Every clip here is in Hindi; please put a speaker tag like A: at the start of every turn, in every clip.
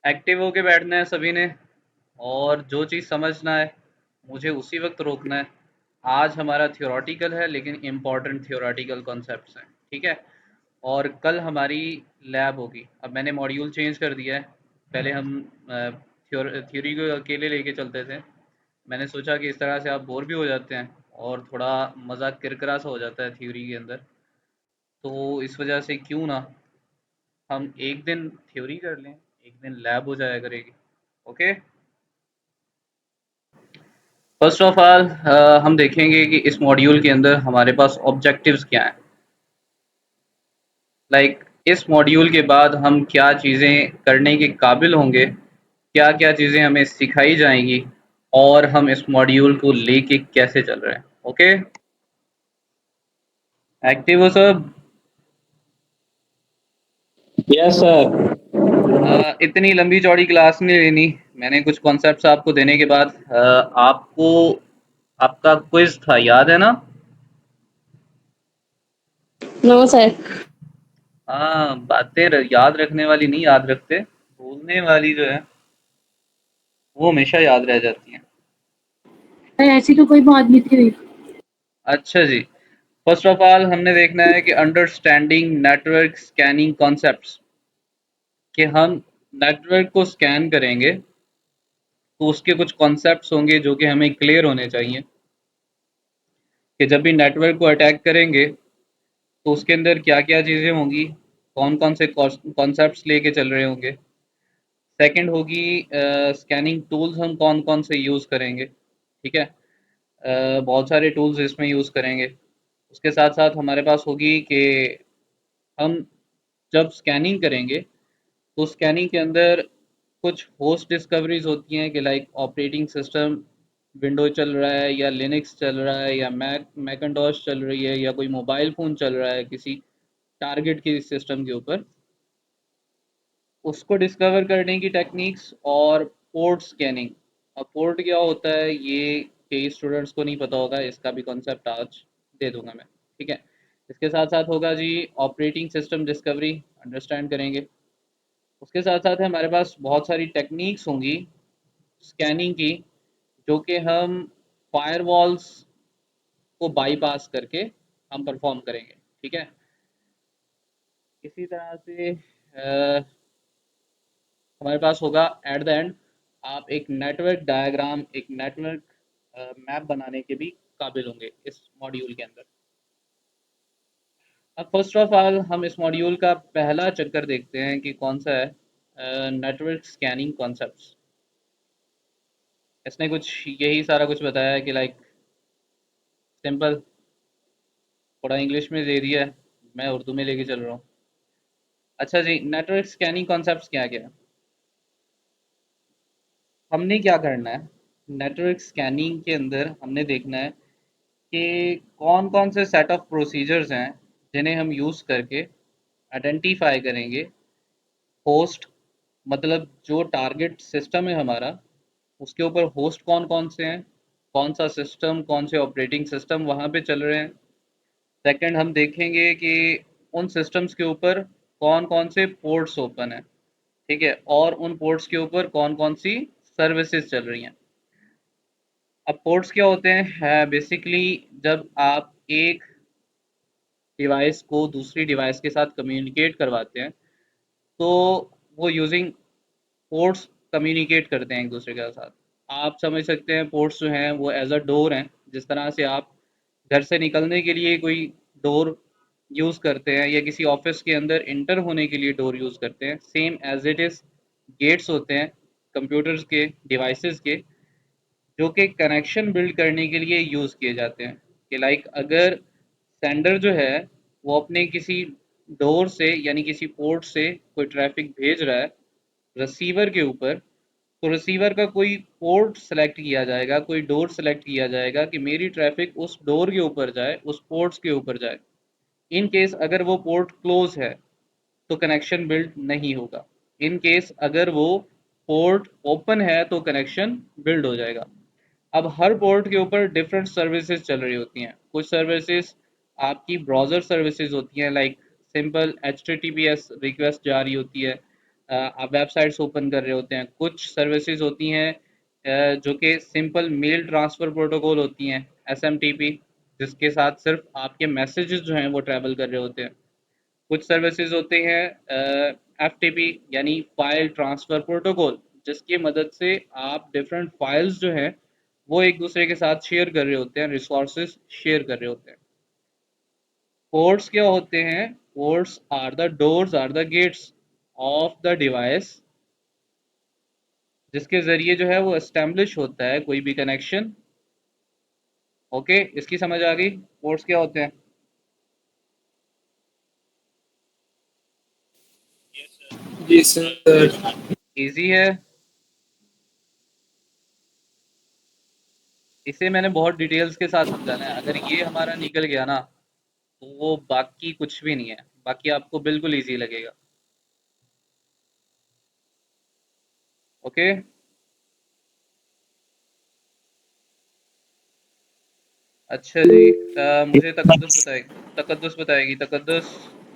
A: एक्टिव होके बैठना है सभी ने, और जो चीज़ समझना है मुझे उसी वक्त रोकना है। आज हमारा थियोरेटिकल है लेकिन इम्पॉर्टेंट थियोरेटिकल कॉन्सेप्ट्स हैं, ठीक है। और कल हमारी लैब होगी। अब मैंने मॉड्यूल चेंज कर दिया है। पहले हम थ्योरी को अकेले लेके चलते थे। मैंने सोचा कि इस तरह से आप बोर भी हो जाते हैं और थोड़ा मज़ा किरकिरा सा हो जाता है थ्योरी के अंदर। तो इस वजह से क्यों ना हम एक दिन थ्योरी कर लें, एक दिन लैब हो जाया करेगी। ओके। फर्स्ट ऑफ ऑल हम देखेंगे कि इस मॉड्यूल के अंदर हमारे पास ऑब्जेक्टिव्स क्या हैं। इस मॉड्यूल के बाद हम क्या चीज़ें करने के काबिल होंगे, क्या क्या चीज़ें हमें सिखाई जाएंगी, और हम इस मॉड्यूल को लेके कैसे चल रहे हैं। ओके। एक्टिव हो सब।
B: Yes sir.
A: इतनी लंबी चौड़ी क्लास नहीं लेनी। मैंने कुछ कॉन्सेप्ट्स आपको देने के बाद आपको आपका क्विज था, याद है ना?
B: No sir.
A: हाँ, बातें याद रखने वाली नहीं याद रखते, भूलने वाली जो है वो हमेशा याद रह जाती हैं।
B: सर ऐसी तो कोई बात नहीं थी।
A: अच्छा जी। फर्स्ट ऑफ ऑल हमने देखना है कि अंडरस्टैंडिंग नेटवर्क स्कैनिंग कॉन्सेप्ट्स, कि हम नेटवर्क को स्कैन करेंगे तो उसके कुछ कॉन्सेप्ट्स होंगे जो कि हमें क्लियर होने चाहिए। कि जब भी नेटवर्क को अटैक करेंगे तो उसके अंदर क्या क्या चीज़ें होंगी, कौन कौन से कॉन्सेप्ट्स लेके चल रहे होंगे। सेकंड होगी स्कैनिंग टूल्स हम कौन कौन से यूज़ करेंगे, ठीक है। बहुत सारे टूल्स इसमें यूज़ करेंगे। उसके साथ साथ हमारे पास होगी कि हम जब स्कैनिंग करेंगे तो स्कैनिंग के अंदर कुछ होस्ट डिस्कवरीज होती हैं कि लाइक ऑपरेटिंग सिस्टम विंडो चल रहा है या लिनक्स चल रहा है या मैकिन्टॉश चल रही है या कोई मोबाइल फ़ोन चल रहा है किसी टारगेट के सिस्टम के ऊपर, उसको डिस्कवर करने की टेक्निक्स। और पोर्ट स्कैनिंग। अब पोर्ट क्या होता है ये कई स्टूडेंट्स को नहीं पता होगा, इसका भी कॉन्सेप्ट आज दे दूंगा मैं, ठीक है। इसके साथ साथ होगा जी ऑपरेटिंग सिस्टम डिस्कवरी, अंडरस्टैंड करेंगे। उसके साथ साथ हमारे पास बहुत सारी टेक्निक्स होंगी स्कैनिंग की, जो कि हम फायरवॉल्स को बाईपास करके हम परफॉर्म करेंगे, ठीक है। इसी तरह से हमारे पास होगा एट द एंड आप एक नेटवर्क डायग्राम, एक नेटवर्क मैप बनाने के भी काबिल होंगे इस मॉड्यूल के अंदर। अब फर्स्ट ऑफ ऑल हम इस मॉड्यूल का पहला चक्कर देखते हैं कि कौन सा है, नेटवर्क स्कैनिंग कॉन्सेप्ट्स। इसने कुछ यही सारा कुछ बताया है कि लाइक सिंपल, थोड़ा इंग्लिश में दे दिया है, मैं उर्दू में लेके चल रहा हूँ। अच्छा जी, नेटवर्क स्कैनिंग कॉन्सेप्ट्स क्या क्या है? हमने क्या करना है नेटवर्क स्कैनिंग के अंदर, हमने देखना है कि कौन कौन से सेट ऑफ प्रोसीजर्स हैं जिन्हें हम यूज़ करके आइडेंटिफाई करेंगे होस्ट, मतलब जो टारगेट सिस्टम है हमारा उसके ऊपर होस्ट कौन कौन से हैं, कौन सा सिस्टम, कौन से ऑपरेटिंग सिस्टम वहाँ पे चल रहे हैं। सेकंड हम देखेंगे कि उन सिस्टम्स के ऊपर कौन कौन से पोर्ट्स ओपन हैं, ठीक है, और उन पोर्ट्स के ऊपर कौन कौन सी सर्विसेज चल रही हैं। अब पोर्ट्स क्या होते हैं? बेसिकली जब आप एक डिवाइस को दूसरी डिवाइस के साथ कम्युनिकेट करवाते हैं तो वो यूजिंग पोर्ट्स कम्युनिकेट करते हैं एक दूसरे के साथ। आप समझ सकते हैं पोर्ट्स जो हैं वो एज अ डोर हैं। जिस तरह से आप घर से निकलने के लिए कोई डोर यूज़ करते हैं या किसी ऑफिस के अंदर इंटर होने के लिए डोर यूज़ करते हैं, same as it is gates होते हैं कंप्यूटर्स के, डिवाइसेस के, जो कि कनेक्शन बिल्ड करने के लिए यूज़ किए जाते हैं। कि लाइक अगर सेंडर जो है वो अपने किसी डोर से यानी किसी पोर्ट से कोई ट्रैफिक भेज रहा है रिसीवर के ऊपर, तो रिसीवर का कोई पोर्ट सेलेक्ट किया जाएगा, कोई डोर सेलेक्ट किया जाएगा कि मेरी ट्रैफिक उस डोर के ऊपर जाए, उस पोर्ट्स के ऊपर जाए। इन केस अगर वो पोर्ट क्लोज है तो कनेक्शन बिल्ड नहीं होगा। इन केस अगर वो पोर्ट ओपन है तो कनेक्शन बिल्ड हो जाएगा। अब हर पोर्ट के ऊपर डिफरेंट सर्विसेज चल रही होती हैं। कुछ सर्विसेज आपकी ब्राउज़र सर्विसेज होती हैं, like simple H T T P S request जा रही होती है। आप वेबसाइट्स ओपन कर रहे होते हैं। कुछ सर्विसेज होती हैं जो कि सिंपल मेल ट्रांसफ़र प्रोटोकॉल होती हैं, एसएमटीपी, जिसके साथ सिर्फ आपके मैसेजेस जो हैं वो ट्रैवल कर रहे होते हैं। कुछ सर्विसेज होते हैं एफटीपी यानी फाइल ट्रांसफ़र प्रोटोकॉल, जिसकी मदद से आप डिफरेंट फाइल्स जो हैं वो एक दूसरे के साथ शेयर कर रहे होते हैं, रिसोर्सेज शेयर कर रहे होते हैं। पोर्ट्स क्या होते हैं? Ports are the doors are the gates of the device, जिसके ज़रिए जो है वो एस्टेब्लिश होता है कोई भी कनेक्शन। ओके, इसकी समझ आ गई? पोर्ट्स क्या होते हैं?
C: जी सर।
A: इजी है। इसे मैंने बहुत डिटेल्स के साथ समझाना है। अगर ये हमारा निकल गया ना, तो वो बाकी कुछ भी नहीं है। बाकी आपको बिल्कुल इजी लगेगा। ओके। अच्छा जी, मुझे तकद्दुस बताएगी। तकद्दुस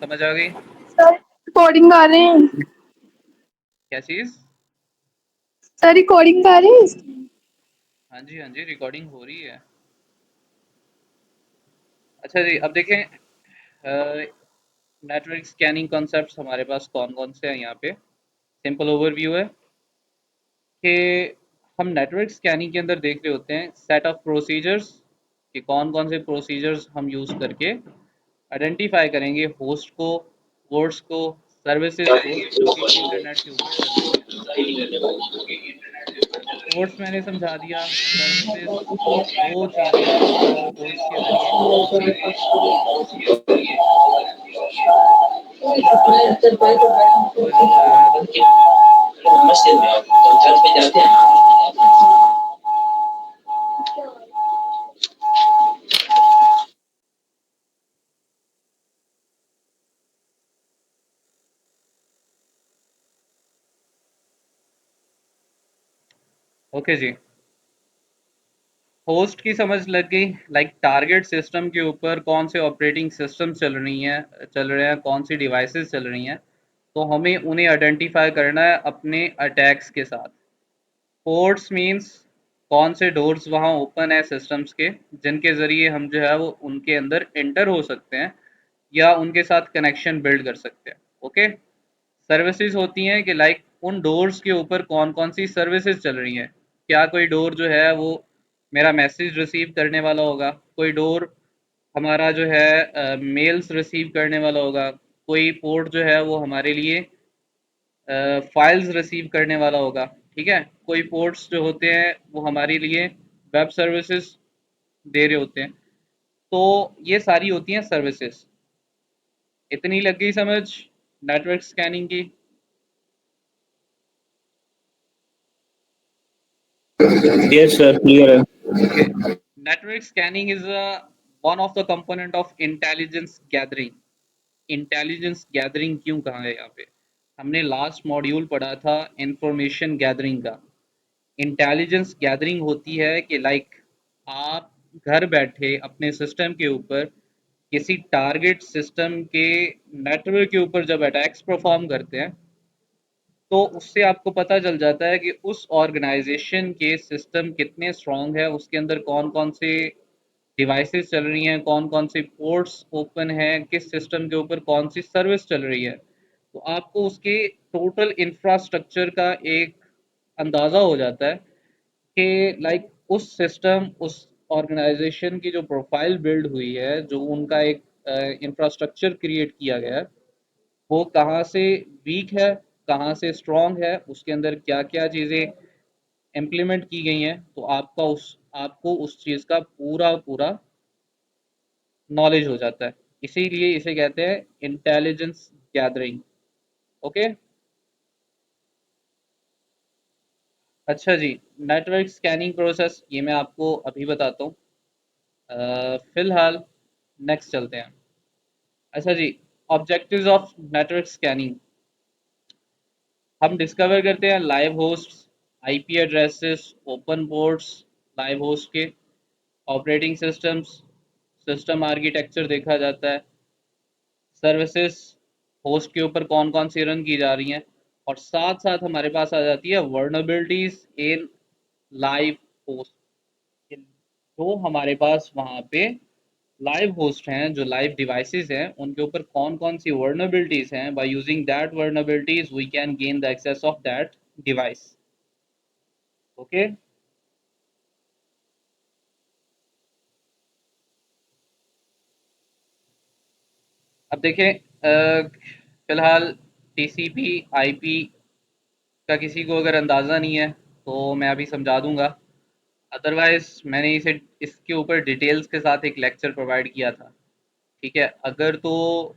A: समझ आ गई?
D: सर रिकॉर्डिंग आ रहे हैं।
A: क्या चीज़?
D: सर रिकॉर्डिंग आ रही है।
A: हाँ जी, हाँ जी, रिकॉर्डिंग हो रही है। अच्छा जी, अब देखें नेटवर्क स्कैनिंग कॉन्सेप्ट्स हमारे पास कौन कौन से हैं यहाँ पे। सिंपल ओवरव्यू है कि हम नेटवर्क स्कैनिंग के अंदर देख रहे होते हैं सेट ऑफ प्रोसीजर्स, कि कौन कौन से प्रोसीजर्स हम यूज़ करके आइडेंटिफाई करेंगे होस्ट को, पोर्ट्स को, सर्विसेज को जो कि इंटरनेट के ऊपर चल रही हैं। पोर्ट्स मैंने समझा दिया। सर्विसेज वो चीज़ें हैं जो पोर्ट्स के ज़रिए होती हैं। और
C: मस्जिद में तो चर्च पे जाते हैं।
A: ओके जी, होस्ट की समझ लग गई। लाइक टारगेट सिस्टम के ऊपर कौन से ऑपरेटिंग सिस्टम चल रहे हैं, कौन सी डिवाइसेस चल रही हैं, तो हमें उन्हें आइडेंटिफाई करना है अपने अटैक्स के साथ। पोर्ट्स मींस कौन से डोर्स वहाँ ओपन है सिस्टम्स के, जिनके ज़रिए हम जो है वो उनके अंदर एंटर हो सकते हैं या उनके साथ कनेक्शन बिल्ड कर सकते हैं। ओके। सर्विसेज होती हैं कि लाइक उन डोर्स के ऊपर कौन कौन सी सर्विसेज चल रही हैं। क्या कोई डोर जो है वो मेरा मैसेज रिसीव करने वाला होगा, कोई डोर हमारा जो है मेल्स रिसीव करने वाला होगा, कोई पोर्ट जो है वो हमारे लिए फाइल्स रिसीव करने वाला होगा। ठीक है, कोई पोर्ट्स जो होते हैं वो हमारे लिए वेब सर्विसेज दे रहे होते हैं। तो ये सारी होती हैं सर्विसेज। इतनी लग गई समझ नेटवर्क स्कैनिंग की?
C: यस सर, क्लियर है।
A: Okay. Network scanning is one of the component of intelligence gathering. Intelligence gathering क्यों कहा है यहाँ पे? हमने लास्ट मॉड्यूल पढ़ा था इंफॉर्मेशन गैदरिंग का। इंटेलिजेंस गैदरिंग होती है कि लाइक आप घर बैठे अपने सिस्टम के ऊपर किसी टारगेट सिस्टम के नेटवर्क के ऊपर जब अटैक्स परफॉर्म करते हैं, तो उससे आपको पता चल जाता है कि उस ऑर्गेनाइजेशन के सिस्टम कितने स्ट्रांग है, उसके अंदर कौन कौन से डिवाइसेस चल रही हैं, कौन कौन सी पोर्ट्स ओपन हैं, किस सिस्टम के ऊपर कौन सी सर्विस चल रही है। तो आपको उसके टोटल इंफ्रास्ट्रक्चर का एक अंदाज़ा हो जाता है कि लाइक उस सिस्टम, उस ऑर्गेनाइजेशन की जो प्रोफाइल बिल्ड हुई है, जो उनका एक इंफ्रास्ट्रक्चर क्रिएट किया गया है, वो कहाँ से वीक है, कहाँ से स्ट्रांग है, उसके अंदर क्या क्या चीज़ें इम्प्लीमेंट की गई हैं। तो आपको उस चीज़ का पूरा पूरा नॉलेज हो जाता है। इसीलिए इसे कहते हैं इंटेलिजेंस गैदरिंग। ओके। अच्छा जी, नेटवर्क स्कैनिंग प्रोसेस ये मैं आपको अभी बताता हूँ। फिलहाल नेक्स्ट चलते हैं। अच्छा जी, ऑब्जेक्टिव्स ऑफ नेटवर्क स्कैनिंग। हम डिस्कवर करते हैं live hosts, IP addresses, open ports live host के, ऑपरेटिंग सिस्टम्स, सिस्टम आर्किटेक्चर देखा जाता है, सर्विसेज होस्ट के ऊपर कौन कौन सी रन की जा रही हैं, और साथ साथ हमारे पास आ जाती है वर्नबिलिटीज इन लाइव होस्ट। तो हमारे पास वहाँ पे लाइव होस्ट हैं, जो लाइव डिवाइसेस हैं, उनके ऊपर कौन कौन सी वर्नबिलिटीज हैं, by using that vulnerabilities we can gain the access of that device. Okay, अब देखें, फिलहाल टीसीपी आईपी का किसी को अगर अंदाज़ा नहीं है तो मैं अभी समझा दूंगा। अदरवाइज मैंने इसे इसके ऊपर डिटेल्स के साथ एक लेक्चर प्रोवाइड किया था। ठीक है, अगर तो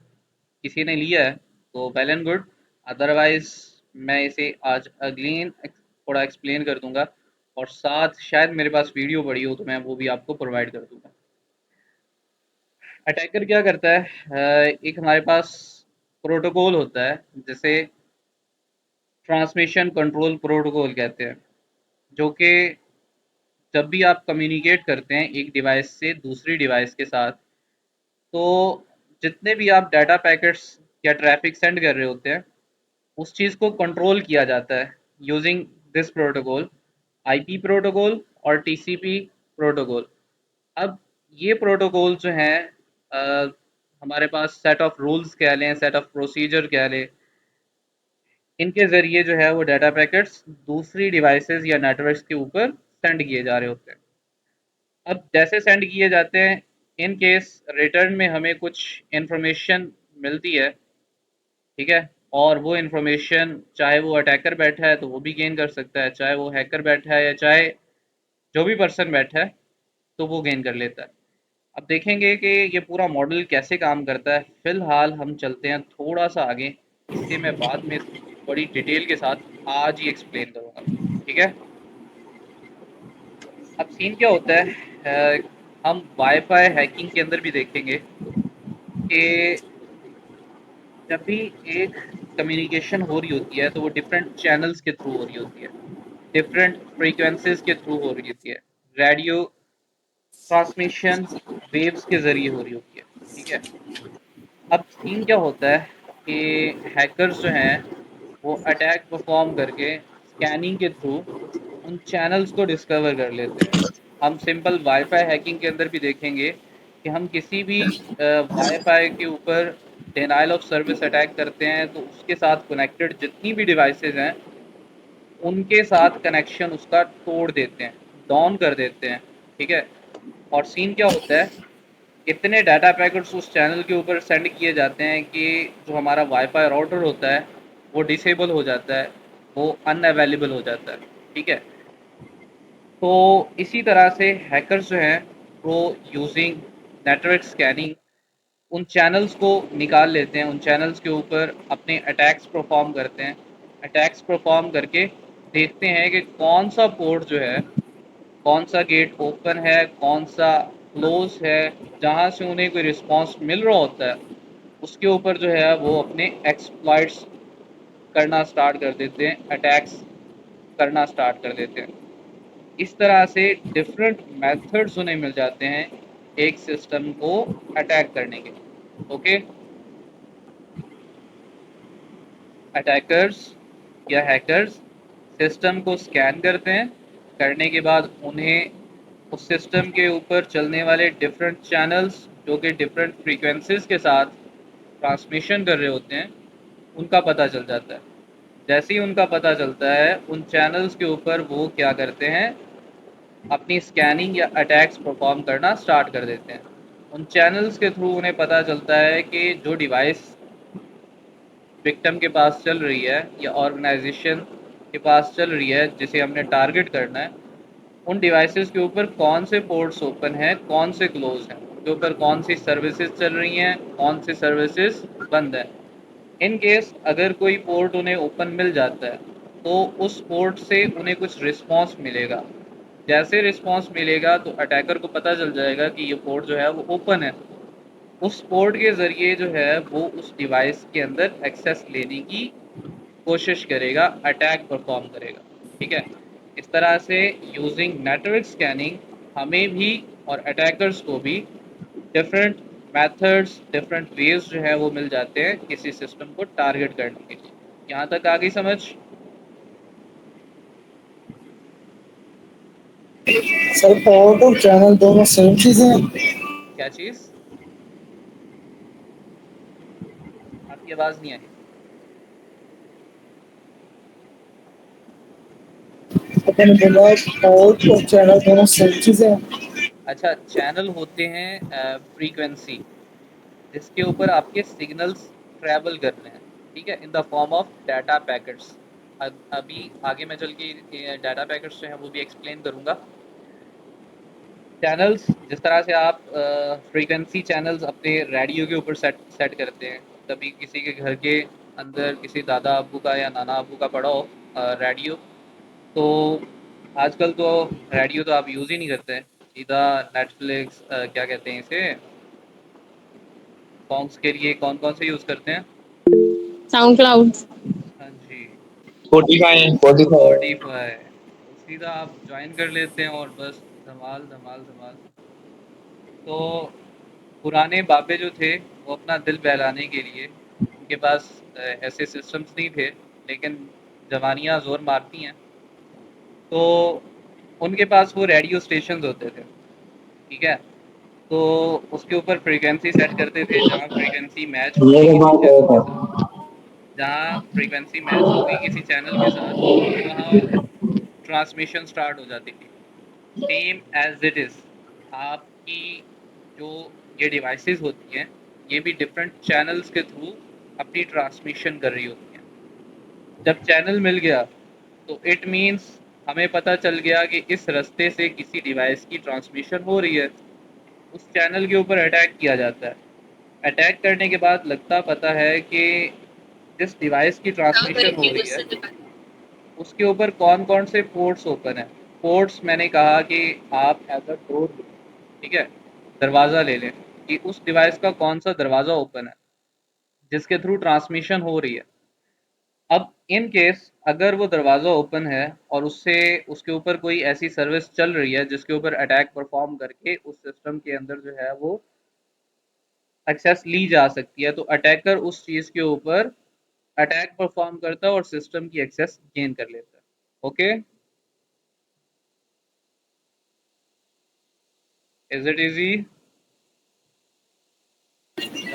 A: किसी ने लिया है तो वेल एंड गुड, अदरवाइज मैं इसे आज अगेन थोड़ा एक्सप्लेन कर दूंगा, और साथ शायद मेरे पास वीडियो पड़ी हो तो मैं वो भी आपको प्रोवाइड कर दूंगा। अटैकर क्या करता है, एक हमारे पास प्रोटोकॉल होता है जिसे ट्रांसमिशन कंट्रोल प्रोटोकॉल कहते हैं, जो कि जब भी आप कम्युनिकेट करते हैं एक डिवाइस से दूसरी डिवाइस के साथ, तो जितने भी आप डाटा पैकेट्स या ट्रैफिक सेंड कर रहे होते हैं उस चीज़ को कंट्रोल किया जाता है using this protocol, IP protocol और टीसीपी प्रोटोकॉल। अब ये प्रोटोकॉल जो हैं, हमारे पास सेट ऑफ रूल्स कह लें, सेट ऑफ प्रोसीजर कह लें, इनके ज़रिए जो है वो डाटा पैकेट्स दूसरी डिवाइसेस या नेटवर्क्स के ऊपर सेंड किए जा रहे होते हैं। अब जैसे सेंड किए जाते हैं, इन केस रिटर्न में हमें कुछ इन्फॉर्मेशन मिलती है। ठीक है, और वो इन्फॉर्मेशन चाहे वो अटैकर बैठा है तो वो भी गेन कर सकता है, चाहे वो हैकर बैठा है या चाहे जो भी पर्सन बैठा है तो वो गेन कर लेता है। अब देखेंगे कि ये पूरा मॉडल कैसे काम करता है। फिलहाल हम चलते हैं थोड़ा सा आगे, इससे मैं बाद में बड़ी डिटेल के साथ आज ही एक्सप्लेन करूँगा। ठीक है, अब सीन क्या होता है, हम वाईफाई हैकिंग के अंदर भी देखेंगे कि जब भी एक कम्युनिकेशन हो रही होती है तो वो डिफरेंट चैनल्स के थ्रू हो रही होती है, डिफरेंट फ्रीक्वेंसीज के थ्रू हो रही होती है, रेडियो ट्रांसमिशन वेव्स के ज़रिए हो रही होती है। ठीक है, अब सीन क्या होता है कि हैकर्स जो हैं वो अटैक परफॉर्म करके स्कैनिंग के थ्रू उन चैनल्स को डिस्कवर कर लेते हैं। हम सिंपल वाईफाई हैकिंग के अंदर भी देखेंगे कि हम किसी भी वाईफाई के ऊपर डिनाइल ऑफ सर्विस अटैक करते हैं तो उसके साथ कनेक्टेड जितनी भी डिवाइसेस हैं उनके साथ कनेक्शन उसका तोड़ देते हैं, डाउन कर देते हैं। ठीक है, और सीन क्या होता है, इतने डाटा पैकेट्स उस चैनल के ऊपर सेंड किए जाते हैं कि जो हमारा वाईफाई राउटर होता है वो डिसेबल हो जाता है, वो अनअवेलेबल हो जाता है। ठीक है, तो इसी तरह से हैकर्स जो हैं वो यूजिंग नेटवर्क स्कैनिंग उन चैनल्स को निकाल लेते हैं, उन चैनल्स के ऊपर अपने अटैक्स परफॉर्म करते हैं। अटैक्स परफॉर्म करके देखते हैं कि कौन सा पोर्ट जो है, कौन सा गेट ओपन है, कौन सा क्लोज है, जहाँ से उन्हें कोई रिस्पांस मिल रहा होता है उसके ऊपर जो है वो अपने एक्सप्लॉइट्स करना स्टार्ट कर देते हैं, अटैक्स करना स्टार्ट कर देते हैं। इस तरह से डिफरेंट मेथड्स उन्हें मिल जाते हैं एक सिस्टम को अटैक करने के। ओके, अटैकर्स या हैकर्स सिस्टम को स्कैन करते हैं, करने के बाद उन्हें उस सिस्टम के ऊपर चलने वाले डिफरेंट चैनल्स जो कि डिफरेंट फ्रीक्वेंसीज के साथ ट्रांसमिशन कर रहे होते हैं उनका पता चल जाता है। जैसे ही उनका पता चलता है उन चैनल्स के ऊपर वो क्या करते हैं, अपनी स्कैनिंग या अटैक्स परफॉर्म करना स्टार्ट कर देते हैं। उन चैनल्स के थ्रू उन्हें पता चलता है कि जो डिवाइस विक्टिम के पास चल रही है या ऑर्गेनाइजेशन के पास चल रही है जिसे हमने टारगेट करना है, उन डिवाइसेस के ऊपर कौन से पोर्ट्स ओपन हैं, कौन से क्लोज हैं, उनके ऊपर कौन सी सर्विसेज चल रही हैं, कौन सी सर्विसेज बंद हैं। इन केस अगर कोई पोर्ट उन्हें ओपन मिल जाता है तो उस पोर्ट से उन्हें कुछ रिस्पांस मिलेगा। जैसे रिस्पांस मिलेगा तो अटैकर को पता चल जाएगा कि ये पोर्ट जो है वो ओपन है। उस पोर्ट के ज़रिए जो है वो उस डिवाइस के अंदर एक्सेस लेने की कोशिश करेगा, अटैक परफॉर्म करेगा। ठीक है, इस तरह से यूजिंग नेटवर्क स्कैनिंग हमें भी और अटैकर्स को भी डिफरेंट मेथड्स, डिफरेंट वेज जो है वो मिल जाते हैं किसी सिस्टम को टारगेट करने के लिए यहाँ तक आ गई समझ?
E: सर पोर्ट और चैनल दोनों सेम चीजें हैं।
A: क्या चीज़? आपकी आवाज़ नहीं आई।
E: अपन बोला पोर्ट और चैनल दोनों सेम चीजें हैं।
A: अच्छा, चैनल होते हैं फ्रीक्वेंसी जिसके ऊपर आपके सिग्नल्स ट्रैवल कर रहे हैं, ठीक है, in the form of data packets. अभी आगे मैं चल के डाटा पैकेट्स जो हैं वो भी एक्सप्लेन करूँगा। चैनल्स जिस तरह से आप फ्रीक्वेंसी चैनल्स अपने रेडियो के ऊपर सेट सेट करते हैं, कभी किसी के घर के अंदर किसी दादा अब्बू का या नाना अब्बू का पड़ा हो रेडियो, तो आजकल तो रेडियो तो आप यूज़ ही नहीं करते हैं, सीधा नेटफ्लिक्स क्या कहते हैं इसे, सॉन्ग्स के लिए कौन कौन से यूज़ करते हैं?
B: Sound cloud.
A: हाँ जी,
C: Spotify, Spotify.
A: स्पॉटिफाई। तो सीधा आप ज्वाइन कर लेते हैं और बस धमाल धमाल धमाल। तो पुराने बाबे जो थे वो अपना दिल बहलाने के लिए, उनके पास ऐसे सिस्टम्स नहीं थे, लेकिन जवानियाँ ज़ोर मारती हैं, तो उनके पास वो रेडियो स्टेशंस होते थे, ठीक है? तो उसके ऊपर फ्रीक्वेंसी सेट करते थे जहाँ फ्रीक्वेंसी मैच होगी
C: मेरे
A: किसी
C: पास है
A: चैनल के साथ,
C: सर.
A: जहाँ फ्रीक्वेंसी मैच होगी किसी चैनल के साथ, वहाँ ट्रांसमिशन स्टार्ट हो जाती थी। सेम एज़ इट इज़ आपकी जो ये डिवाइसेस होती हैं, ये भी डिफरेंट चैनल्स के थ्रू अपनी ट्रांसमिशन कर रही होती हैं। जब चैनल मिल गया तो इट मीन्स हमें पता चल गया कि इस रास्ते से किसी डिवाइस की ट्रांसमिशन हो रही है। उस चैनल के ऊपर अटैक किया जाता है। अटैक करने के बाद लगता पता है कि जिस डिवाइस की ट्रांसमिशन हो रही है उसके ऊपर कौन कौन से पोर्ट्स ओपन है। पोर्ट्स मैंने कहा कि आप एज अ डोर, ठीक है, दरवाज़ा ले लें कि उस डिवाइस का कौन सा दरवाज़ा ओपन है जिसके थ्रू ट्रांसमिशन हो रही है। अब इन केस अगर वो दरवाज़ा ओपन है और उससे उसके ऊपर कोई ऐसी सर्विस चल रही है जिसके ऊपर अटैक परफॉर्म करके उस सिस्टम के अंदर जो है वो एक्सेस ली जा सकती है, तो अटैकर उस चीज़ के ऊपर अटैक परफॉर्म करता है और सिस्टम की एक्सेस गेन कर लेता है। Okay, is it easy?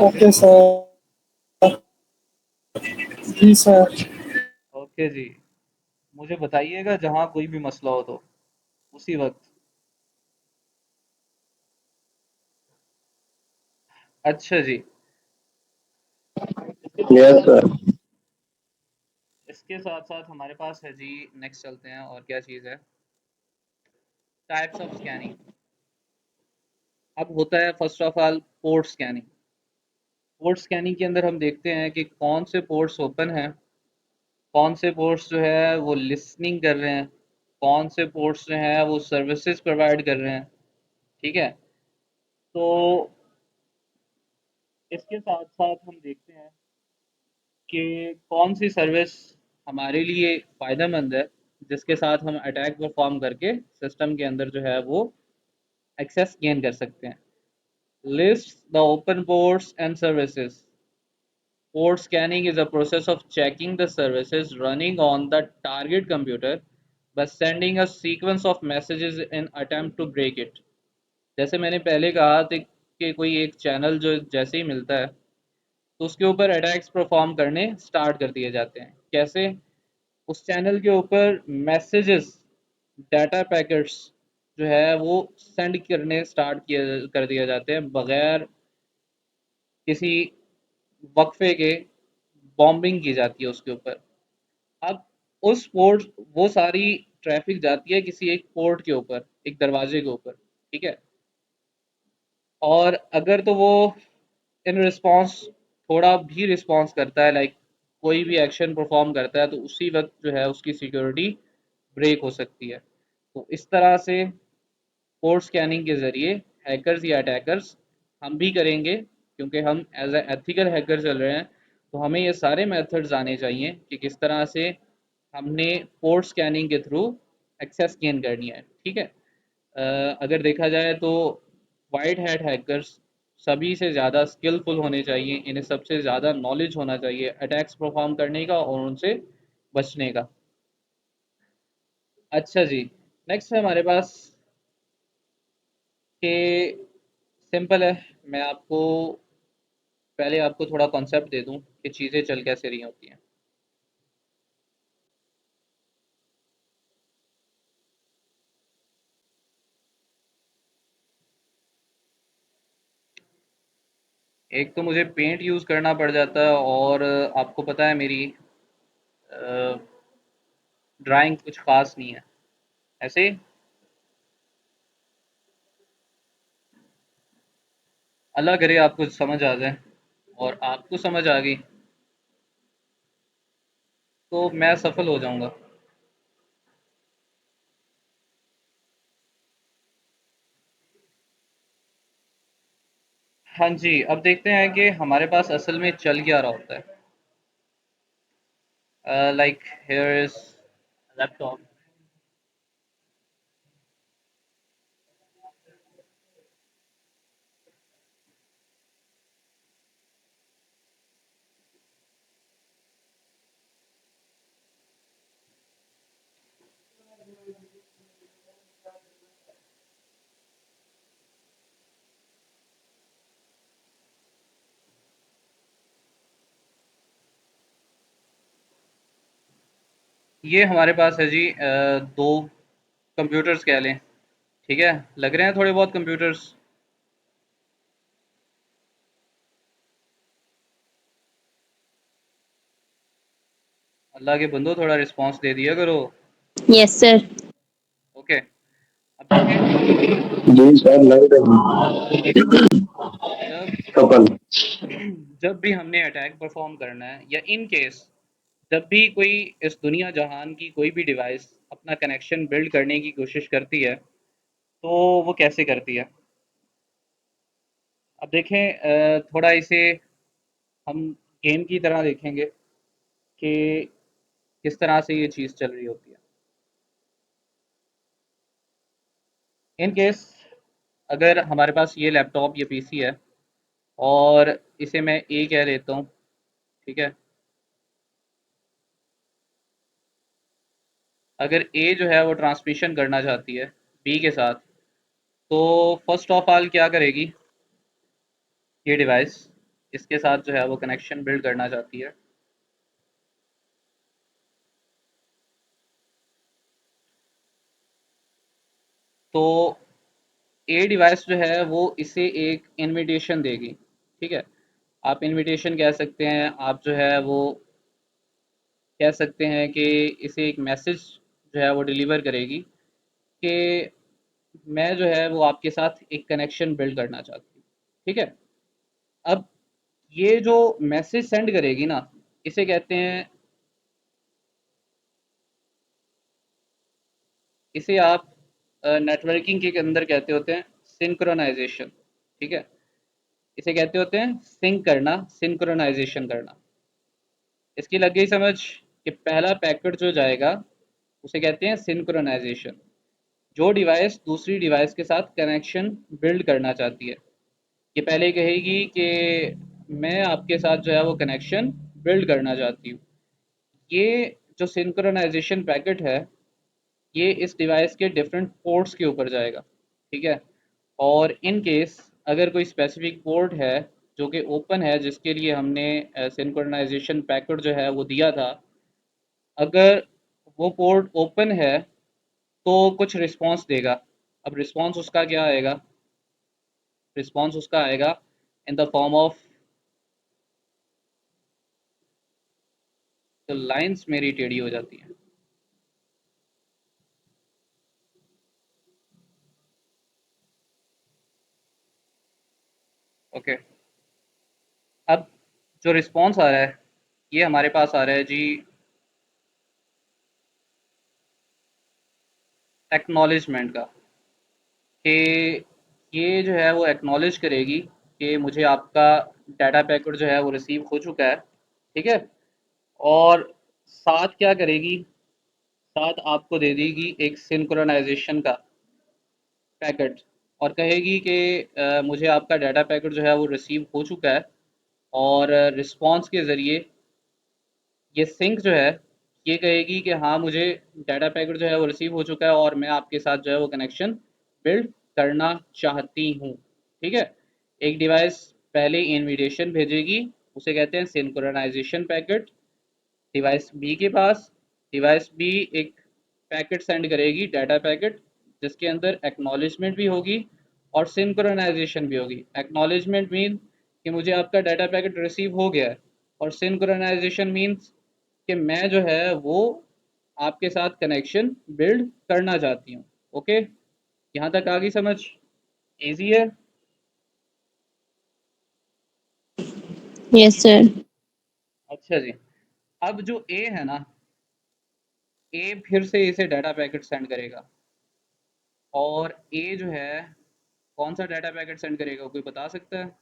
E: Okay sir. जी सर।
A: ओके जी, मुझे बताइएगा जहाँ कोई भी मसला हो तो उसी वक्त। अच्छा जी,
C: Yes, sir.
A: इसके साथ साथ हमारे पास है जी, नेक्स्ट चलते हैं और क्या चीज़ है, टाइप्स ऑफ स्कैनिंग। अब होता है first of all port scanning. Port scanning के अंदर हम देखते हैं कि कौन से पोर्ट्स ओपन हैं, कौन से पोर्ट्स जो है वो लिसनिंग कर रहे हैं, कौन से पोर्ट्स जो हैं वो सर्विसेज प्रोवाइड कर रहे हैं, ठीक है? तो इसके साथ साथ हम देखते हैं कि कौन सी सर्विस हमारे लिए फ़ायदेमंद है जिसके साथ हम अटैक परफॉर्म करके सिस्टम के अंदर जो है वो एक्सेस गेन कर सकते हैं। List the open ports and services. Port scanning is a process of checking the services running on the target computer by sending a sequence of messages in attempt to break it. जैसे मैंने पहले कहा था कि कोई एक चैनल जो जैसे ही मिलता है तो उसके ऊपर अटैक्स परफॉर्म करने स्टार्ट कर दिए जाते हैं। कैसे? उस चैनल के ऊपर मैसेजेस, डाटा पैकेट्स जो है वो सेंड करने स्टार्ट किए कर दिए जाते हैं बगैर किसी वक्फे के, बॉम्बिंग की जाती है उसके ऊपर। अब उस पोर्ट, वो सारी ट्रैफिक जाती है किसी एक पोर्ट के ऊपर, एक दरवाजे के ऊपर, ठीक है? और अगर तो वो इन रिस्पॉन्स थोड़ा भी रिस्पॉन्स करता है, लाइक कोई भी एक्शन परफॉर्म करता है, तो उसी वक्त जो है उसकी सिक्योरिटी ब्रेक हो सकती है। तो इस तरह से पोर्ट स्कैनिंग के ज़रिए हैकर्स या अटैकर्स, हम भी करेंगे क्योंकि हम एज ए एथिकल हैकर चल रहे हैं, तो हमें ये सारे मेथड्स आने चाहिए कि किस तरह से हमने पोर्ट स्कैनिंग के थ्रू एक्सेस गेन करनी है, ठीक है? अगर देखा जाए तो वाइट हैट हैकर्स सभी से ज़्यादा स्किलफुल होने चाहिए, इन्हें सबसे ज़्यादा नॉलेज होना चाहिए अटैक्स परफॉर्म करने का और उनसे बचने का। अच्छा जी, नेक्स्ट है हमारे पास कि सिंपल है। मैं आपको पहले आपको थोड़ा कॉन्सेप्ट दे दूं कि चीज़ें चल कैसे रही होती हैं। एक तो मुझे पेंट यूज़ करना पड़ जाता है, और आपको पता है मेरी ड्राइंग कुछ खास नहीं है ऐसे। अल्लाह करे आपको समझ आ जाए, और आपको समझ आ गई तो मैं सफल हो जाऊंगा। हाँ जी, अब देखते हैं कि हमारे पास असल में चल क्या रहा होता है। Like here is laptop. ये हमारे पास है जी दो कंप्यूटर्स कह लें। ठीक है, लग रहे हैं थोड़े बहुत कंप्यूटर्स। अल्लाह के बंदो थोड़ा रिस्पांस दे दिया करो।
B: Yes, sir.
A: ओके, अब देखें।
C: जी सर लग रही
A: जब
C: सफल।
A: जब भी हमने अटैक परफॉर्म करना है, या इन केस जब भी कोई इस दुनिया जहान की कोई भी डिवाइस अपना कनेक्शन बिल्ड करने की कोशिश करती है, तो वो कैसे करती है। अब देखें, थोड़ा इसे हम गेम की तरह देखेंगे कि किस तरह से ये चीज़ चल रही होती है। इन केस अगर हमारे पास ये लैपटॉप, ये पीसी है, और इसे मैं ए कह लेता हूँ। ठीक है, अगर ए जो है वो ट्रांसमिशन करना चाहती है बी के साथ, तो फर्स्ट ऑफ ऑल क्या करेगी ये डिवाइस, इसके साथ जो है वो कनेक्शन बिल्ड करना चाहती है। तो ए डिवाइस जो है वो इसे एक इनविटेशन देगी। ठीक है, आप इनविटेशन कह सकते हैं, आप जो है वो कह सकते हैं कि इसे एक मैसेज जो है वो डिलीवर करेगी कि मैं जो है वो आपके साथ एक कनेक्शन बिल्ड करना चाहती हूँ। ठीक है, अब ये जो मैसेज सेंड करेगी ना, इसे कहते हैं, इसे आप नेटवर्किंग के अंदर कहते होते हैं सिंक्रोनाइजेशन। ठीक है, इसे कहते होते हैं सिंक करना, सिंक्रोनाइजेशन करना। इसकी लग गई समझ कि पहला पैकेट जो जाएगा उसे कहते हैं सिंक्रोनाइजेशन। जो डिवाइस दूसरी डिवाइस के साथ कनेक्शन बिल्ड करना चाहती है, ये पहले कहेगी कि मैं आपके साथ जो है वो कनेक्शन बिल्ड करना चाहती हूँ। ये जो सिंक्रोनाइजेशन पैकेट है, ये इस डिवाइस के डिफरेंट पोर्ट्स के ऊपर जाएगा। ठीक है, और इन केस अगर कोई स्पेसिफिक पोर्ट है जो कि ओपन है, जिसके लिए हमने सिंक्रोनाइजेशन पैकेट जो है वो दिया था, अगर वो पोर्ट ओपन है तो कुछ रिस्पांस देगा। अब रिस्पांस उसका क्या आएगा, रिस्पांस उसका आएगा इन द फॉर्म ऑफ, तो लाइंस मेरी टेढ़ी हो जाती हैं। ओके, अब जो रिस्पांस आ रहा है, ये हमारे पास आ रहा है जी एक्नॉलेजमेंट का, कि ये जो है वो एक्नॉलेज करेगी कि मुझे आपका डाटा पैकेट जो है वो रिसीव हो चुका है। ठीक है, और साथ क्या करेगी, साथ आपको दे देगी एक सिंक्रोनाइजेशन का पैकेट। और कहेगी कि मुझे आपका डाटा पैकेट जो है वो रिसीव हो चुका है, और रिस्पॉन्स के ज़रिए ये सिंक जो है ये कहेगी कि हाँ, मुझे डाटा पैकेट जो है वो रिसीव हो चुका है और मैं आपके साथ जो है वो कनेक्शन बिल्ड करना चाहती हूँ। ठीक है? एक डिवाइस पहले इनविटेशन भेजेगी, उसे कहते हैं सिंक्रोनाइजेशन पैकेट। डिवाइस बी के पास डिवाइस बी एक पैकेट सेंड करेगी, डाटा पैकेट, जिसके अंदर एक्नॉलेजमेंट भी होगी और सिंक्रोनाइजेशन भी होगी। एक्नॉलेजमेंट मीन कि मुझे आपका डाटा पैकेट रिसीव हो गया है, और सिंक्रोनाइजेशन मीन्स कि मैं जो है वो आपके साथ कनेक्शन बिल्ड करना चाहती हूँ। ओके, यहाँ तक आ गई समझ? इजी है।
B: Yes, sir.
A: अच्छा जी, अब जो ए है ना, ए फिर से इसे डाटा पैकेट सेंड करेगा, और ए जो है कौन सा डाटा पैकेट सेंड करेगा, कोई बता सकता है?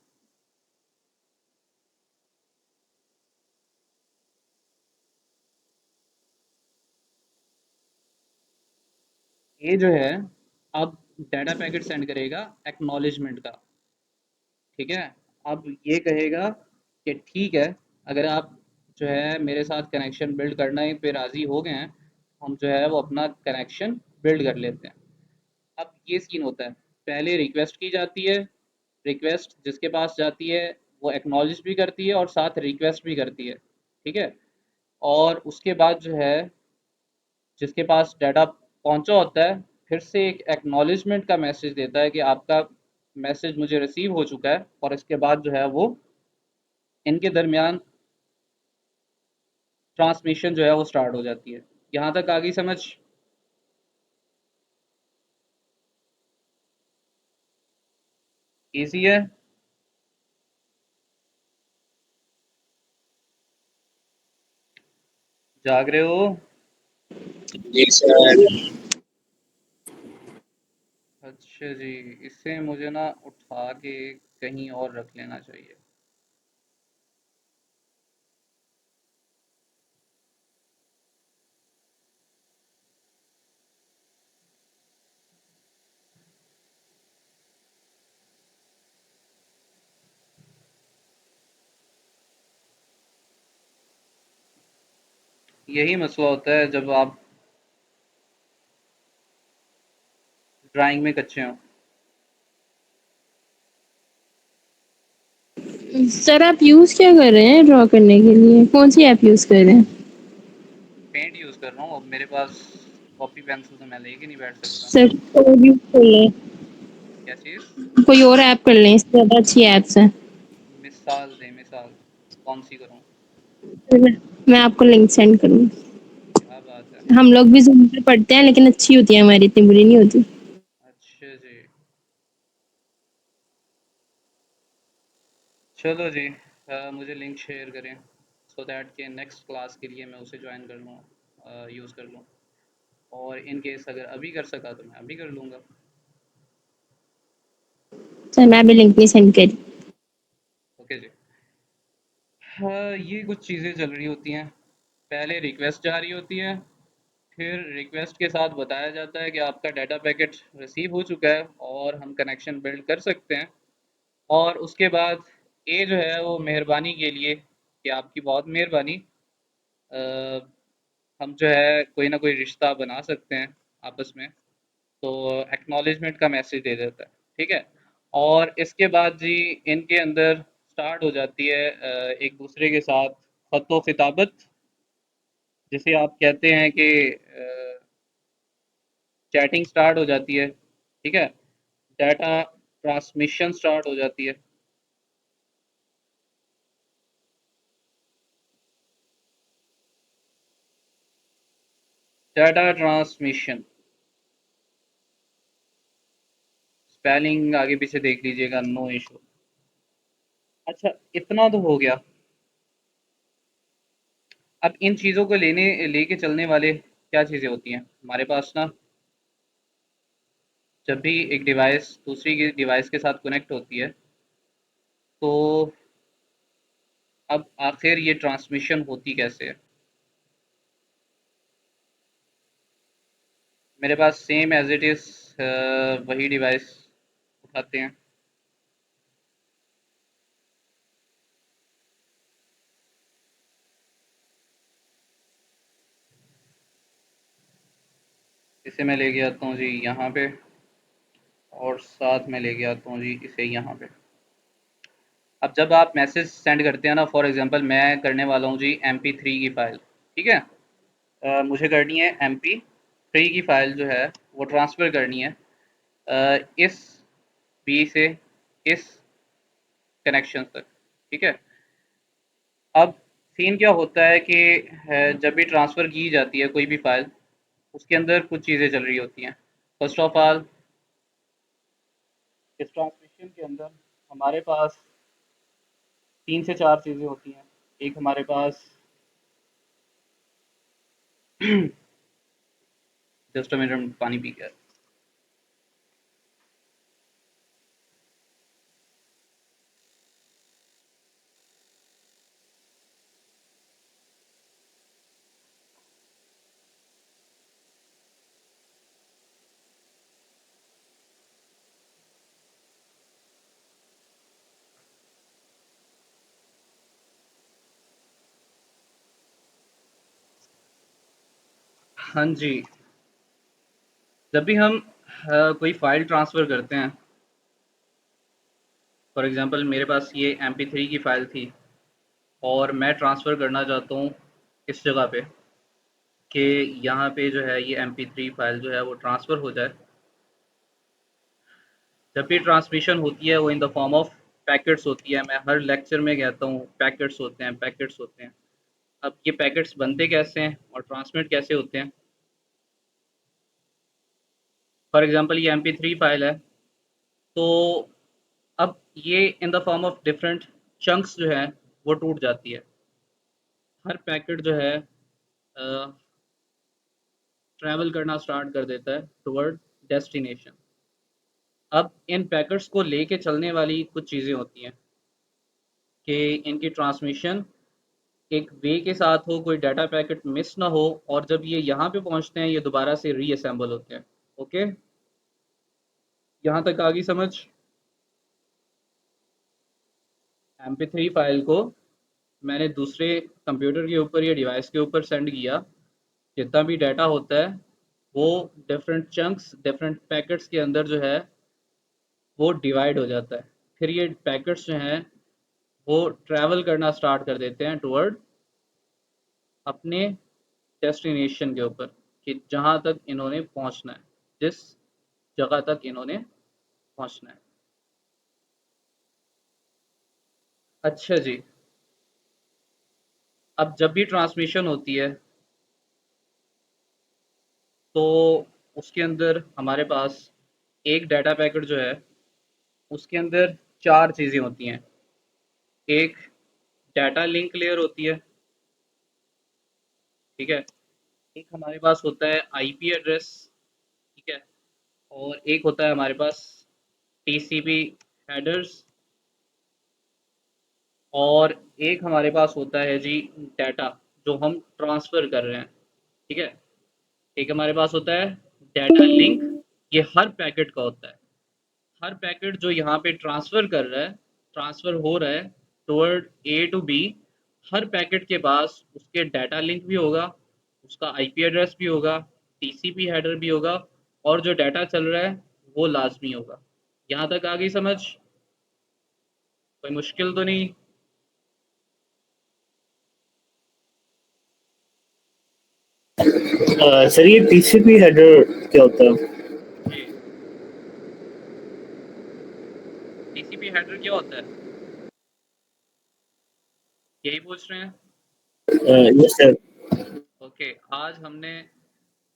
A: ए जो है अब डाटा पैकेट सेंड करेगा एक्नॉलेजमेंट का। ठीक है? अब ये कहेगा कि ठीक है, अगर आप जो है मेरे साथ कनेक्शन बिल्ड करना ही पे राज़ी हो गए हैं, हम जो है वो अपना कनेक्शन बिल्ड कर लेते हैं। अब ये सीन होता है, पहले रिक्वेस्ट की जाती है, रिक्वेस्ट जिसके पास जाती है वो एक्नॉलेज भी करती है और साथ रिक्वेस्ट भी करती है। ठीक है? और उसके बाद जो है जिसके पास डाटा पहुंचा होता है, फिर से एक एक्नॉलेजमेंट का मैसेज देता है कि आपका मैसेज मुझे रिसीव हो चुका है, और इसके बाद जो है वो इनके दरमियान ट्रांसमिशन जो है वो स्टार्ट हो जाती है। यहाँ तक आ गई समझ? इजी है। जाग रहे हो?
C: जी सर।
A: अच्छा जी, इसे मुझे ना उठा के कहीं और रख लेना चाहिए। यही मसला होता है जब आप ड्राइंग में कच्चे हो।
B: सर आप यूज क्या कर रहे हैं ड्रॉ करने के लिए? कौन सी ऐप यूज कर रहे हैं?
A: पेंट यूज़ कर रहा हूँ, अब मेरे पास कॉपी पेंसिल तो मैं लेके नहीं बैठ सकता।
B: सर कोई यूज कर लें,
A: क्या चीज़?
B: कोई और ऐप कर लें, इससे ज़्यादा अच्छी ऐप्स हैं।
A: मिसाल दे, मिसाल कौन सी करूँ?
B: फिर मैं आपको लिंक सेंड करूँगी।
A: क्या बात है।
B: हम लोग भी ज़ूम पे पढ़ते हैं, लेकिन अच्छी होती है हमारी, इतनी बुरी नहीं होती।
A: अच्छा जी, चलो जी, मुझे लिंक शेयर करें सो दैट कि नेक्स्ट क्लास के लिए मैं उसे ज्वाइन कर लूँ, यूज़ कर लूँ, और इन केस अगर अभी कर सका तो मैं अभी कर लूँगा।
B: सर मैं अभी लिंक नहीं सेंड करी।
A: ओके जी। हाँ, ये कुछ चीज़ें चल रही होती हैं। पहले रिक्वेस्ट जा रही होती है, फिर रिक्वेस्ट के साथ बताया जाता है कि आपका डाटा पैकेट रिसीव हो चुका है और हम कनेक्शन बिल्ड कर सकते हैं। और उसके बाद ए जो है वो मेहरबानी के लिए कि आपकी बहुत मेहरबानी, अ, हम जो है कोई ना कोई रिश्ता बना सकते हैं आपस में, तो एक्नॉलेजमेंट का मैसेज दे देता है। ठीक है? और इसके बाद जी इनके अंदर स्टार्ट हो जाती है एक दूसरे के साथ ख़त ख़िताबत, जिसे आप कहते हैं कि चैटिंग स्टार्ट हो जाती है। ठीक है? डाटा ट्रांसमिशन स्टार्ट हो जाती है। डाटा ट्रांसमिशन, स्पेलिंग आगे पीछे देख लीजिएगा, नो इशू। अच्छा, इतना तो हो गया। अब इन चीज़ों को लेके चलने वाले क्या चीज़ें होती हैं हमारे पास ना, जब भी एक डिवाइस दूसरी की डिवाइस के साथ कनेक्ट होती है, तो अब आखिर ये ट्रांसमिशन होती कैसे है? मेरे पास सेम एज इट इज़ वही डिवाइस उठाते हैं। इसे मैं लेके आता हूँ जी यहाँ पे, और साथ में लेके आता हूँ जी इसे यहाँ पे। अब जब आप मैसेज सेंड करते हैं ना, फॉर एग्जांपल मैं करने वाला हूँ जी MP3 की फ़ाइल, ठीक है? मुझे करनी है MP3 की फ़ाइल जो है वो ट्रांसफ़र करनी है इस बी से इस कनेक्शन तक, ठीक है? अब सीन क्या होता है कि जब भी ट्रांसफ़र की जाती है कोई भी फ़ाइल, उसके अंदर कुछ चीज़ें चल रही होती हैं। फर्स्ट ऑफ ऑल, इस ट्रांसमिशन के अंदर हमारे पास 3 से 4 चीज़ें होती हैं। एक हमारे पास जस्ट अ मिनट, पानी पी के। हाँ जी, जब भी हम कोई फ़ाइल ट्रांसफ़र करते हैं, फॉर एग्ज़ाम्पल मेरे पास ये MP3 की फ़ाइल थी और मैं ट्रांसफ़र करना चाहता हूँ इस जगह पे, कि यहाँ पे जो है ये MP3 फ़ाइल जो है वो ट्रांसफ़र हो जाए। जब भी ट्रांसमिशन होती है वो in the form of packets होती है। मैं हर लेक्चर में कहता हूँ पैकेट्स होते हैं, पैकेट्स होते हैं। अब ये पैकेट्स बनते कैसे हैं और ट्रांसमिट कैसे होते हैं? फॉर एग्ज़ाम्पल ये MP3 फ़ाइल है, तो अब ये in the form of different chunks जो है वो टूट जाती है। हर पैकेट जो है ट्रैवल करना स्टार्ट कर देता है टुवर्ड डेस्टिनेशन। अब इन पैकेट्स को लेके चलने वाली कुछ चीज़ें होती हैं कि इनकी ट्रांसमिशन एक वे के साथ हो, कोई डाटा पैकेट मिस ना हो, और जब ये यहाँ पे पहुँचते हैं ये दोबारा से रीअसेंबल होते हैं। ओके, यहाँ तक आ गई समझ? MP3 फाइल को मैंने दूसरे कंप्यूटर के ऊपर या डिवाइस के ऊपर सेंड किया। जितना भी डाटा होता है वो डिफरेंट चंक्स, डिफरेंट पैकेट्स के अंदर जो है वो डिवाइड हो जाता है। फिर ये पैकेट्स जो हैं वो ट्रैवल करना स्टार्ट कर देते हैं टुवर्ड अपने डेस्टिनेशन के ऊपर, कि जहाँ तक इन्होंने पहुँचना है, जिस जगह तक इन्होंने पहुँचना है। अच्छा जी, अब जब भी ट्रांसमिशन होती है तो उसके अंदर हमारे पास एक डाटा पैकेट जो है उसके अंदर 4 चीज़ें होती हैं। एक डाटा लिंक लेयर होती है, ठीक है? एक हमारे पास होता है आईपी एड्रेस, ठीक है? और एक होता है हमारे पास टीसीपी हेडर्स, और एक हमारे पास होता है जी डाटा जो हम ट्रांसफ़र कर रहे हैं, ठीक है? एक हमारे पास होता है डाटा लिंक, ये हर पैकेट का होता है। हर पैकेट जो यहाँ पे ट्रांसफ़र कर रहा है, ट्रांसफ़र हो रहा है टुवर्ड ए टू बी, हर पैकेट के पास उसके डाटा लिंक भी होगा, उसका आईपी एड्रेस भी होगा, टीसीपी हेडर भी होगा, और जो डाटा चल रहा है वो लाजमी होगा। यहाँ तक आ गई समझ? कोई मुश्किल तो नहीं?
C: सर ये टीसीपी हेडर क्या होता है?
A: जी, टीसीपी हेडर क्या होता है, यही पूछ रहे हैं?
C: Yes sir.
A: ओके, आज हमने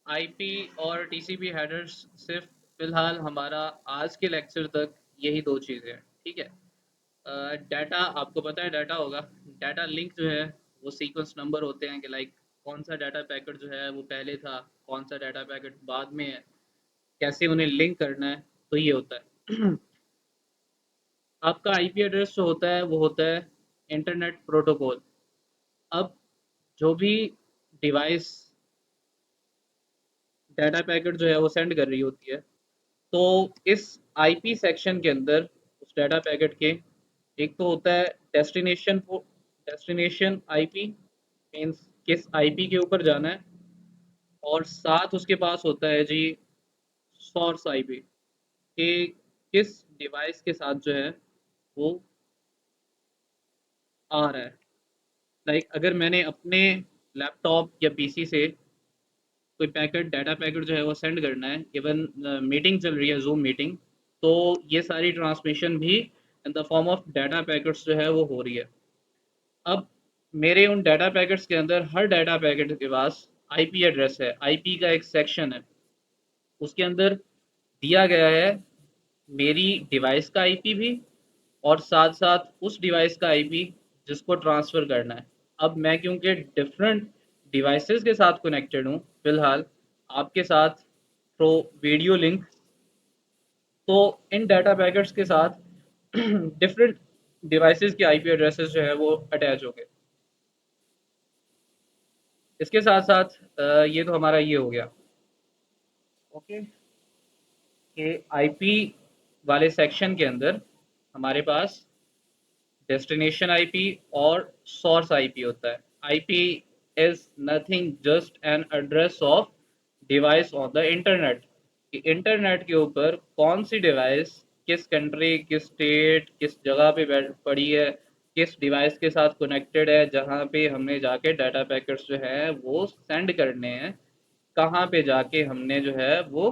A: आईपी और टीसीपी हेडर्स, सिर्फ फिलहाल हमारा आज के लेक्चर तक यही दो चीज़ें हैं, ठीक है? डाटा आपको पता है, डाटा होगा। डाटा लिंक जो है वो सीक्वेंस नंबर होते हैं, कि लाइक कौन सा डाटा पैकेट जो है वो पहले था, कौन सा डाटा पैकेट बाद में है, कैसे उन्हें लिंक करना है, तो ये होता है। आपका आईपी एड्रेस जो होता है वो होता है इंटरनेट प्रोटोकॉल। अब जो भी डिवाइस डाटा पैकेट जो है वो सेंड कर रही होती है, तो इस आईपी सेक्शन के अंदर उस डाटा पैकेट के एक तो होता है डेस्टिनेशन आईपी, मीन्स किस आईपी के ऊपर जाना है, और साथ उसके पास होता है जी सोर्स आईपी, कि किस डिवाइस के साथ जो है वो आ रहा है। लाइक अगर मैंने अपने लैपटॉप या पीसी से कोई पैकेट डाटा पैकेट जो है वो सेंड करना है, इवन मीटिंग चल रही है जूम मीटिंग, तो ये सारी ट्रांसमिशन भी in the form of data packets जो है वो हो रही है। अब मेरे उन डाटा पैकेट्स के अंदर हर डाटा पैकेट के पास आईपी एड्रेस है, आईपी का एक सेक्शन है, उसके अंदर दिया गया है मेरी डिवाइस का आईपी भी, और साथ साथ उस डिवाइस का आईपी जिसको ट्रांसफ़र करना है। अब मैं क्योंकि डिफरेंट डिवाइसेस के साथ कनेक्टेड हूँ फ़िलहाल आपके साथ थ्रू वीडियो लिंक, तो इन डाटा पैकेट्स के साथ डिफरेंट डिवाइसेस के आईपी एड्रेसेस जो है वो अटैच हो गए। इसके साथ साथ ये तो हमारा ये हो गया ओके, कि आईपी वाले सेक्शन के अंदर हमारे पास डेस्टिनेशन आईपी और सोर्स आईपी होता है। IP is nothing just an address of device on the internet, कि इंटरनेट के ऊपर कौन सी डिवाइस किस कंट्री, किस स्टेट, किस जगह पे पड़ी है, किस डिवाइस के साथ कनेक्टेड है, जहाँ पे हमने जाके डाटा पैकेट्स जो है वो सेंड करने हैं, कहाँ पे जाके हमने जो है वो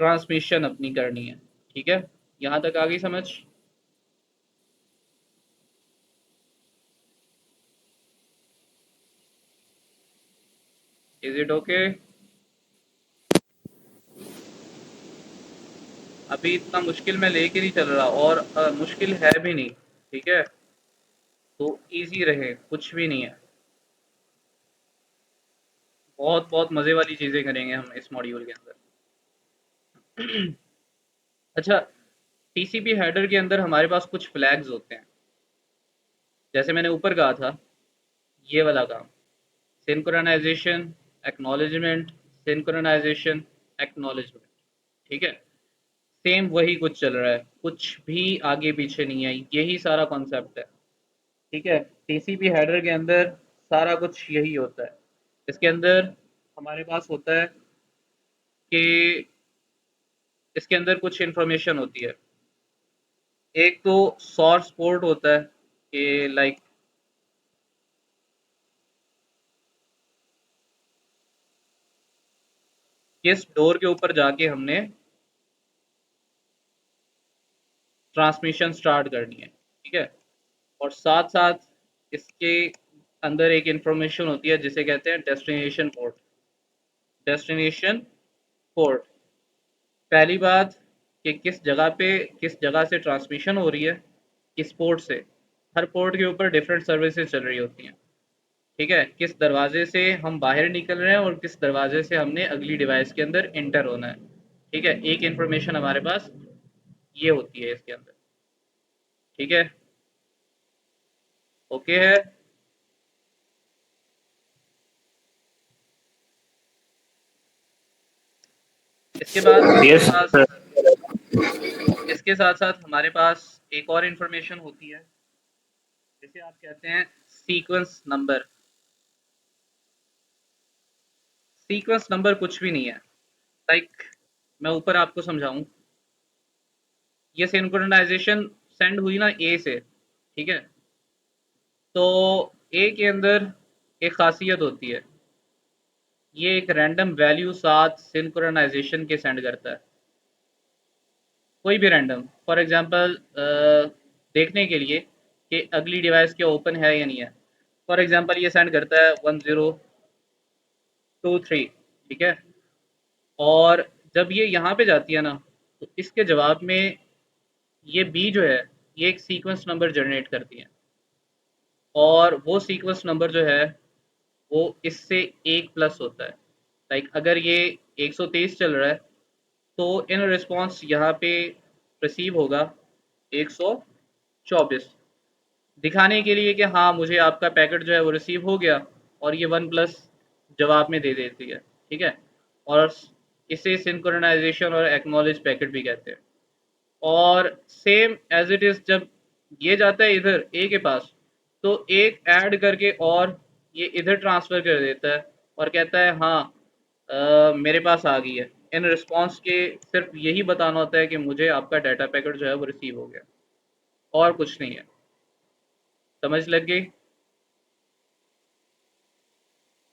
A: ट्रांसमिशन अपनी करनी है। ठीक है, यहाँ तक आ गई समझ? Is it okay? अभी इतना मुश्किल मैं लेके नहीं चल रहा, और मुश्किल है भी नहीं। ठीक है, तो इजी रहे, कुछ भी नहीं है। बहुत बहुत मज़े वाली चीज़ें करेंगे हम इस मॉड्यूल के अंदर। अच्छा, टीसीपी हेडर के अंदर हमारे पास कुछ फ्लैग्स होते हैं, जैसे मैंने ऊपर कहा था ये वाला काम, सिंक्रोनाइजेशन, एक्नॉलेजमेंट, सिंक्रोनाइजेशन, एक्नॉलेजमेंट। ठीक है, सेम वही कुछ चल रहा है, कुछ भी आगे पीछे नहीं है, यही सारा कॉन्सेप्ट है। ठीक है, टीसीपी हेडर के अंदर सारा कुछ यही होता है। इसके अंदर हमारे पास होता है कि इसके अंदर कुछ इन्फॉर्मेशन होती है। एक तो सोर्स पोर्ट होता है, कि लाइक किस डोर के ऊपर जाके हमने ट्रांसमिशन स्टार्ट करनी है। ठीक है, और साथ साथ इसके अंदर एक इंफॉर्मेशन होती है जिसे कहते हैं डेस्टिनेशन पोर्ट। डेस्टिनेशन पोर्ट, पहली बात कि किस जगह पे, किस जगह से ट्रांसमिशन हो रही है, किस पोर्ट से। हर पोर्ट के ऊपर डिफरेंट सर्विसेज चल रही होती हैं। ठीक है, किस दरवाजे से हम बाहर निकल रहे हैं और किस दरवाजे से हमने अगली डिवाइस के अंदर इंटर होना है। ठीक है, एक इंफॉर्मेशन हमारे पास ये होती है इसके अंदर। ठीक है, ओके है। इसके बाद
C: Yes, sir.
A: इसके साथ साथ हमारे पास एक और इंफॉर्मेशन होती है जिसे आप कहते हैं सीक्वेंस नंबर। सीक्वेंस नंबर कुछ भी नहीं है, लाइक मैं ऊपर आपको समझाऊं, ये सिंक्रोनाइजेशन सेंड हुई ना ए से। ठीक है, तो ए के अंदर एक खासियत होती है, ये एक रैंडम वैल्यू साथ सिंक्रोनाइजेशन के सेंड करता है, कोई भी रैंडम। फॉर एग्जांपल देखने के लिए कि अगली डिवाइस क्या ओपन है या नहीं है। फॉर एग्जांपल ये सेंड करता है 1023। ठीक है, और जब ये यहाँ पे जाती है ना, तो इसके जवाब में ये बी जो है ये एक सीक्वेंस नंबर जनरेट करती है, और वो सीक्वेंस नंबर जो है वो इससे एक प्लस होता है। लाइक अगर ये 123 चल रहा है, तो इन रिस्पॉन्स यहाँ पे रिसीव होगा 124, दिखाने के लिए कि हाँ मुझे आपका पैकेट जो है वो रिसीव हो गया, और ये 1 प्लस जवाब में दे देती है। ठीक है, और इसे सिंक्रोनाइजेशन और एक्नॉलेज पैकेट भी कहते हैं। और सेम एज इट इज़ जब ये जाता है इधर ए के पास, तो एक ऐड करके और ये इधर ट्रांसफ़र कर देता है और कहता है हाँ, मेरे पास आ गई है। इन रिस्पॉन्स के सिर्फ यही बताना होता है कि मुझे आपका डाटा पैकेट जो है वो रिसीव हो गया, और कुछ नहीं है। समझ लग गई?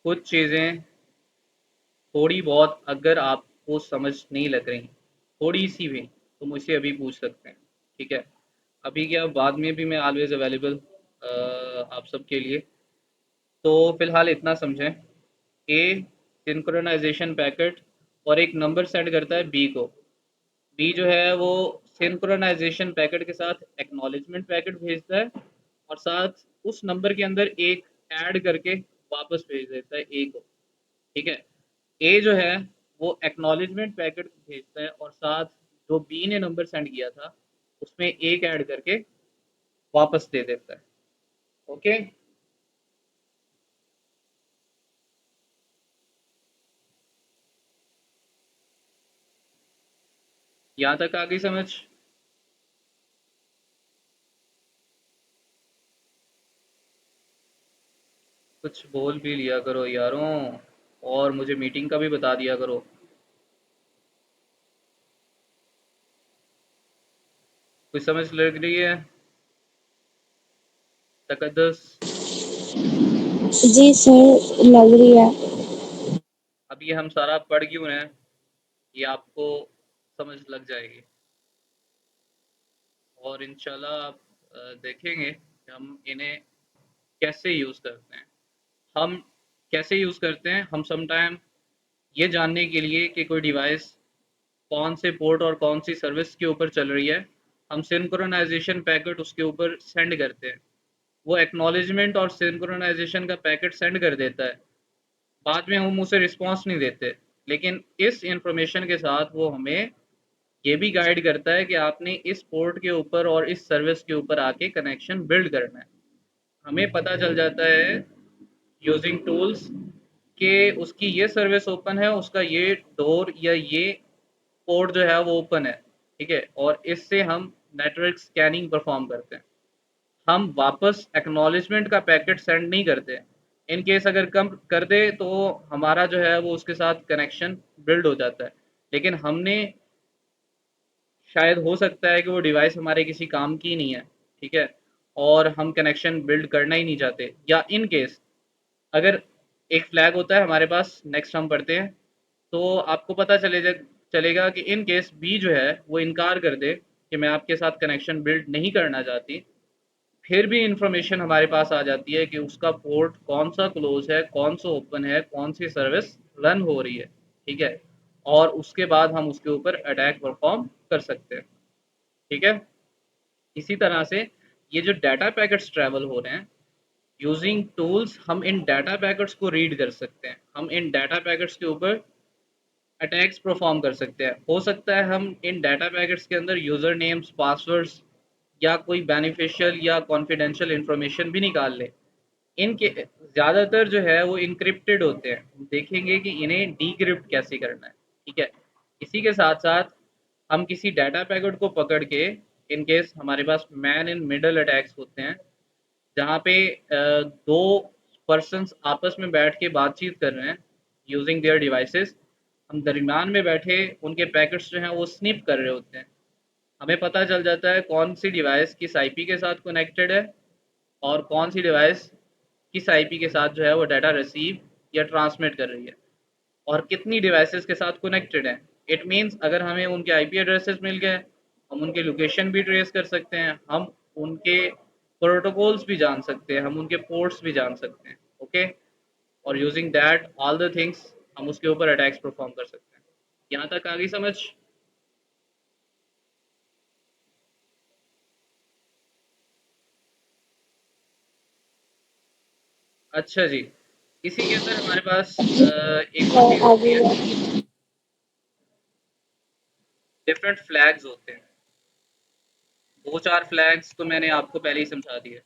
A: कुछ चीज़ें थोड़ी बहुत अगर आपको समझ नहीं लग रही, थोड़ी सी भी, तो मुझसे अभी पूछ सकते हैं, ठीक है? अभी क्या, बाद में भी मैं ऑलवेज अवेलेबल आप सबके लिए। तो फिलहाल इतना समझें, ए सिंक्रोनाइजेशन पैकेट और एक नंबर सेंड करता है बी को। बी जो है वो सिंक्रोनाइजेशन पैकेट के साथ एक्नॉलेजमेंट पैकेट भेजता है और साथ उस नंबर के अंदर एक ऐड करके वापस भेज देता है ए को, ठीक है? ए जो है वो एक्नॉलेजमेंट पैकेट भेजता है और साथ जो बी ने नंबर सेंड किया था उसमें एक ऐड करके वापस दे देता है। ओके, यहाँ तक आ गई समझ? कुछ बोल भी लिया करो यारों, और मुझे मीटिंग का भी बता दिया करो। कुछ समझ लग रही है? तकद्दस।
B: जी सर, लग रही है।
A: अब ये हम सारा पढ़ क्यों रहे हैं, ये आपको समझ लग जाएगी। और इंशाल्लाह आप देखेंगे कि हम इन्हें कैसे यूज़ करते हैं। हम कैसे यूज़ करते हैं, हम सम टाइम ये जानने के लिए कि कोई डिवाइस कौन से पोर्ट और कौन सी सर्विस के ऊपर चल रही है, हम सिंक्रोनाइजेशन पैकेट उसके ऊपर सेंड करते हैं। वो एक्नॉलेजमेंट और सिंक्रोनाइजेशन का पैकेट सेंड कर देता है, बाद में हम उसे रिस्पॉन्स नहीं देते, लेकिन इस इंफॉर्मेशन के साथ वो हमें ये भी गाइड करता है कि आपने इस पोर्ट के ऊपर और इस सर्विस के ऊपर आके कनेक्शन बिल्ड करना है। हमें पता चल जाता है यूजिंग टूल्स कि उसकी ये सर्विस ओपन है, उसका ये डोर या ये पोर्ट जो है वो ओपन है, ठीक है? और इससे हम नेटवर्क स्कैनिंग परफॉर्म करते हैं। हम वापस एक्नॉलेजमेंट का पैकेट सेंड नहीं करते। इन केस अगर कम कर दे तो हमारा जो है वो उसके साथ कनेक्शन बिल्ड हो जाता है, लेकिन हमने शायद हो सकता है कि वो डिवाइस हमारे किसी काम की नहीं है, ठीक है? और हम कनेक्शन बिल्ड करना ही नहीं चाहते, या इन केस अगर एक फ्लैग होता है हमारे पास, नेक्स्ट हम पढ़ते हैं, तो आपको पता चलेगा कि इन केस बी जो है वो इनकार कर दे कि मैं आपके साथ कनेक्शन बिल्ड नहीं करना चाहती, फिर भी इंफॉर्मेशन हमारे पास आ जाती है कि उसका पोर्ट कौन सा क्लोज है, कौन सा ओपन है, कौन सी सर्विस रन हो रही है, ठीक है? और उसके बाद हम उसके ऊपर अटैक परफॉर्म कर सकते हैं, ठीक है? इसी तरह से ये जो डाटा पैकेट्स ट्रैवल हो रहे हैं, यूजिंग टूल्स हम इन डाटा पैकेट्स को रीड कर सकते हैं। हम इन डाटा पैकेट्स के ऊपर अटैक्स परफॉर्म कर सकते हैं। हो सकता है हम इन डाटा पैकेट्स के अंदर यूज़र नेम्स, पासवर्ड्स या कोई बेनिफिशियल या कॉन्फिडेंशियल इंफॉर्मेशन भी निकाल लें। इनके ज़्यादातर जो है वो इनक्रिप्टेड होते हैं। हम देखेंगे कि इन्हें डीक्रिप्ट कैसे करना है, ठीक है? इसी के साथ साथ हम किसी डाटा पैकेट को पकड़ के, इन केस हमारे पास मैन इन मिडल अटैक्स होते हैं, जहाँ पे दो पर्सन्स आपस में बैठ के बातचीत कर रहे हैं यूजिंग देयर डिवाइसेस, हम दरमियान में बैठे उनके पैकेट्स जो हैं वो स्निप कर रहे होते हैं। हमें पता चल जाता है कौन सी डिवाइस किस आईपी के साथ कनेक्टेड है और कौन सी डिवाइस किस आईपी के साथ जो है वो डाटा रिसीव या ट्रांसमिट कर रही है, और कितनी डिवाइसेस के साथ कनेक्टेड है। इट मीन्स अगर हमें उनके आईपी एड्रेसेस मिल गए, हम उनके लोकेशन भी ट्रेस कर सकते हैं, हम उनके प्रोटोकॉल्स भी जान सकते हैं, हम उनके पोर्ट्स भी जान सकते हैं, ओके? और using that all the things हम उसके ऊपर अटैक्स परफॉर्म कर सकते हैं। यहाँ तक आ गई समझ? अच्छा जी, इसी के अंदर हमारे पास एक और चीज़ होती है,
B: आगे
A: डिफरेंट फ्लैग्स होते हैं। दो चार फ्लैग्स तो मैंने आपको पहले ही समझा दिए।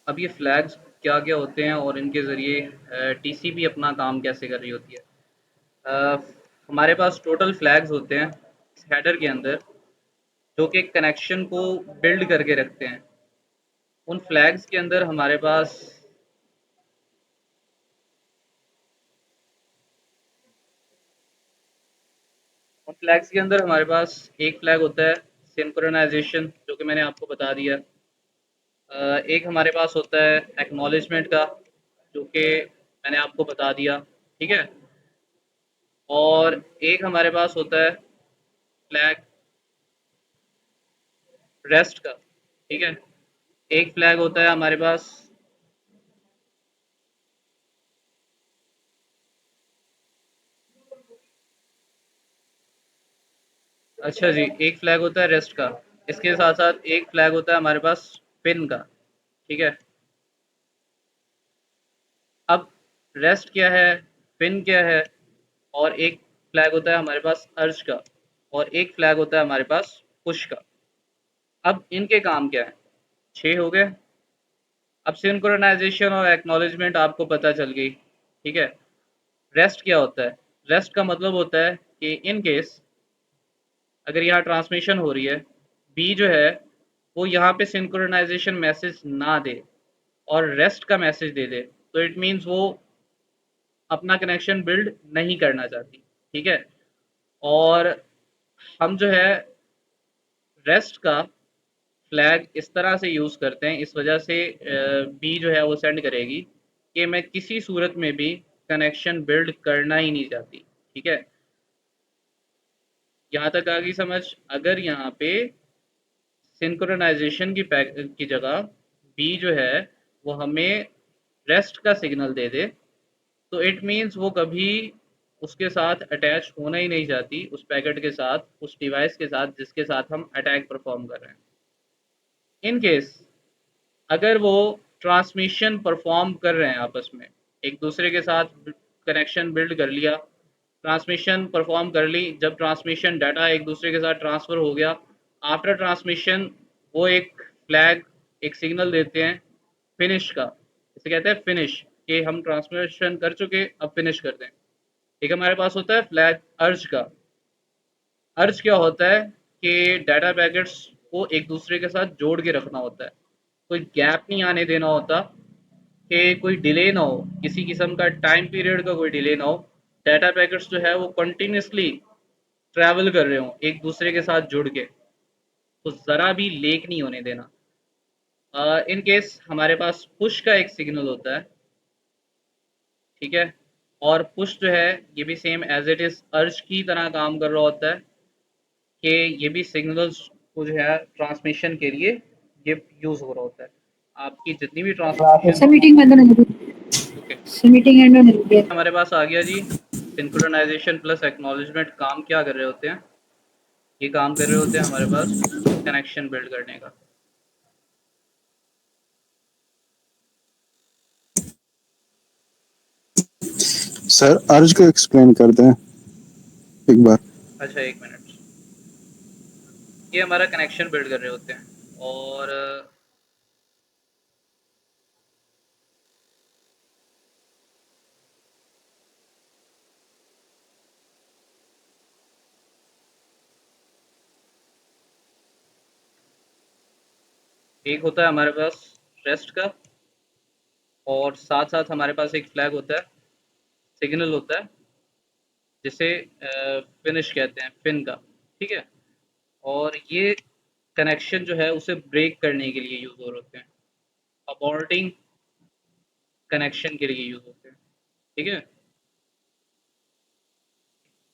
A: अब ये फ्लैग्स क्या क्या होते हैं और इनके ज़रिए टीसीपी अपना काम कैसे कर रही होती है। अ, हमारे पास टोटल फ्लैग्स होते हैं इस हेडर के अंदर, जो कि कनेक्शन को बिल्ड करके रखते हैं। उन फ्लैग्स के अंदर हमारे पास एक फ्लैग होता है सिंक्रोनाइजेशन, जो कि मैंने आपको बता दिया। एक हमारे पास होता है एक्नॉलेजमेंट का, जो कि मैंने आपको बता दिया, ठीक है। और एक हमारे पास होता है फ्लैग रेस्ट का, ठीक है। एक फ्लैग होता है हमारे पास अच्छा जी, एक फ्लैग होता है रेस्ट का। इसके साथ साथ एक फ्लैग होता है हमारे पास पिन का, ठीक है। अब रेस्ट क्या है, पिन क्या है, और एक फ्लैग होता है हमारे पास अर्ज का, और एक फ्लैग होता है हमारे पास पुश का। अब इनके काम क्या है, 6 हो गए। अब सिंक्रोनाइजेशन और एक्नॉलेजमेंट आपको पता चल गई, ठीक है। रेस्ट क्या होता है, रेस्ट का मतलब होता है कि इन केस अगर यहाँ ट्रांसमिशन हो रही है, बी जो है वो यहाँ पे सिंक्रोनाइजेशन मैसेज ना दे और रेस्ट का मैसेज दे दे, तो इट मीन्स वो अपना कनेक्शन बिल्ड नहीं करना चाहती, ठीक है। और हम जो है रेस्ट का फ्लैग इस तरह से यूज़ करते हैं, इस वजह से बी जो है वो सेंड करेगी कि मैं किसी सूरत में भी कनेक्शन बिल्ड करना ही नहीं चाहती, ठीक है। यहाँ तक आ गई समझ। अगर यहाँ पे सिंक्रोनाइजेशन की जगह बी जो है वो हमें रेस्ट का सिग्नल दे दे, तो इट मीन्स वो कभी उसके साथ अटैच होना ही नहीं चाहती, उस पैकेट के साथ, उस डिवाइस के साथ जिसके साथ हम अटैक परफॉर्म कर रहे हैं। इन केस अगर वो ट्रांसमिशन परफॉर्म कर रहे हैं आपस में, एक दूसरे के साथ कनेक्शन बिल्ड कर लिया, ट्रांसमिशन परफॉर्म कर ली, जब ट्रांसमिशन डाटा एक दूसरे के साथ ट्रांसफ़र हो गया, आफ्टर ट्रांसमिशन वो एक फ्लैग, एक सिग्नल देते हैं फिनिश का, इसे कहते हैं फिनिश, कि हम ट्रांसमिशन कर चुके, अब फिनिश कर दें। एक हमारे पास होता है फ्लैग अर्ज का। अर्ज क्या होता है कि डाटा पैकेट्स को एक दूसरे के साथ जोड़ के रखना होता है, कोई गैप नहीं आने देना होता, कि कोई डिले ना हो, किसी किस्म का टाइम पीरियड का कोई डिले ना हो। डाटा पैकेट्स जो है वो कंटिन्यूसली ट्रैवल कर रहे हों एक दूसरे के साथ जुड़ के, तो ज़रा भी लेक नहीं होने देना। इन केस हमारे पास पुश का एक सिग्नल होता है, ठीक है। और पुश जो है ये भी सेम एज इट इज़ अर्ज की तरह काम कर रहा होता है, कि ये भी सिग्नल्स को जो है ट्रांसमिशन के लिए ये यूज़ हो रहा होता है। आपकी जितनी भी ट्रांसमिशन,
E: esa meeting में तो
A: ओके,
E: मीटिंग एंड में नहीं
A: हमारे पास आ गया जी। सिंक्रोनाइजेशन प्लस एक्नॉलेजमेंट काम क्या कर रहे होते हैं, ये काम कर रहे होते हैं हमारे पास कनेक्शन बिल्ड करने का।
F: सर अर्ज को एक्सप्लेन कर दें एक बार।
A: अच्छा, एक मिनट। ये हमारा कनेक्शन बिल्ड कर रहे होते हैं, और एक होता है हमारे पास रेस्ट का, और साथ साथ हमारे पास एक फ्लैग होता है, सिग्नल होता है, जिसे फिनिश कहते हैं, फिन का, ठीक है। और ये कनेक्शन जो है उसे ब्रेक करने के लिए यूज़ हो रहे होते हैं, अबॉर्टिंग कनेक्शन के लिए यूज़ होते हैं, ठीक है।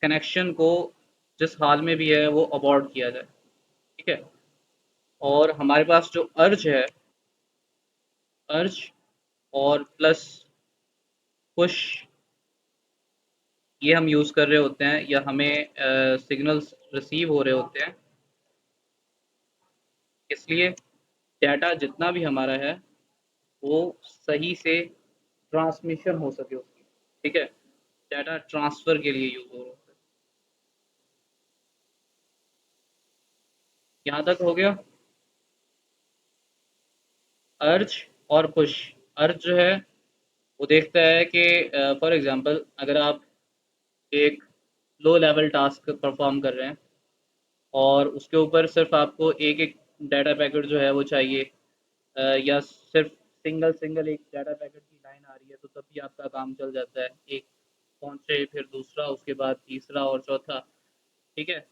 A: कनेक्शन को जिस हाल में भी है वो अबॉर्ट किया जाए, ठीक है। और हमारे पास जो अर्ज है, अर्ज और प्लस पुश, ये हम यूज़ कर रहे होते हैं, या हमें सिग्नल्स रिसीव हो रहे होते हैं, इसलिए डाटा जितना भी हमारा है वो सही से ट्रांसमिशन हो सके उसकी, ठीक है। डाटा ट्रांसफ़र के लिए यूज़ हो रहा है। यहाँ तक हो गया। अर्ज और पुश। अर्ज जो है वो देखता है कि फॉर एग्जांपल अगर आप एक लो लेवल टास्क परफॉर्म कर रहे हैं और उसके ऊपर सिर्फ आपको एक एक डाटा पैकेट जो है वो चाहिए, या सिर्फ सिंगल सिंगल एक डाटा पैकेट की लाइन आ रही है, तो तब भी आपका काम चल जाता है। एक पहुंचे, फिर दूसरा, उसके बाद तीसरा और चौथा। ठीक है,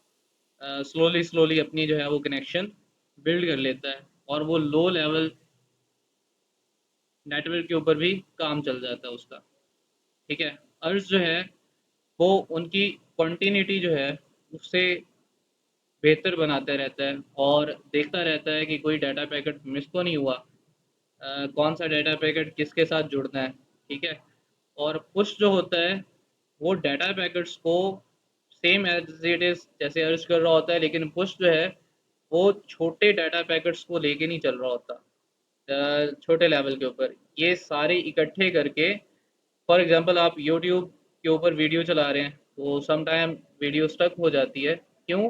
A: स्लोली स्लोली अपनी जो है वो कनेक्शन बिल्ड कर लेता है और वो लो लेवल नेटवर्क के ऊपर भी काम चल जाता है उसका। ठीक है, अर्ज जो है वो उनकी कंटिन्यूटी जो है उससे बेहतर बनाता रहता है और देखता रहता है कि कोई डाटा पैकेट मिस तो नहीं हुआ, कौन सा डाटा पैकेट किसके साथ जुड़ना है। ठीक है, और पुश जो होता है वो डाटा पैकेट्स को सेम एज इट इज़ जैसे अर्ज कर रहा होता है, लेकिन पुश जो है वो छोटे डाटा पैकेट्स को लेके नहीं चल रहा होता, छोटे लेवल के ऊपर ये सारे इकट्ठे करके। फॉर एग्जांपल आप यूट्यूब के ऊपर वीडियो चला रहे हैं तो सम टाइम वीडियो स्टक हो जाती है। क्यों?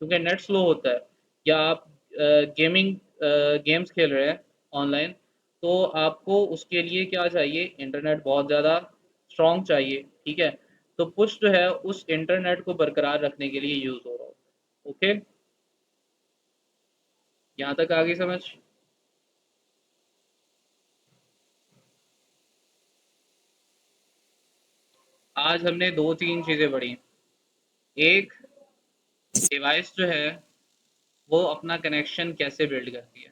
A: क्योंकि नेट स्लो होता है। या आप गेमिंग गेम्स खेल रहे हैं ऑनलाइन, तो आपको उसके लिए क्या चाहिए, इंटरनेट बहुत ज़्यादा स्ट्रॉन्ग चाहिए। ठीक है, तो पुश जो है उस इंटरनेट को बरकरार रखने के लिए यूज़ हो रहा होता है। ओके, यहाँ तक आ गई समझ? आज हमने दो तीन चीज़ें पढ़ी। एक, डिवाइस जो है वो अपना कनेक्शन कैसे बिल्ड करती है।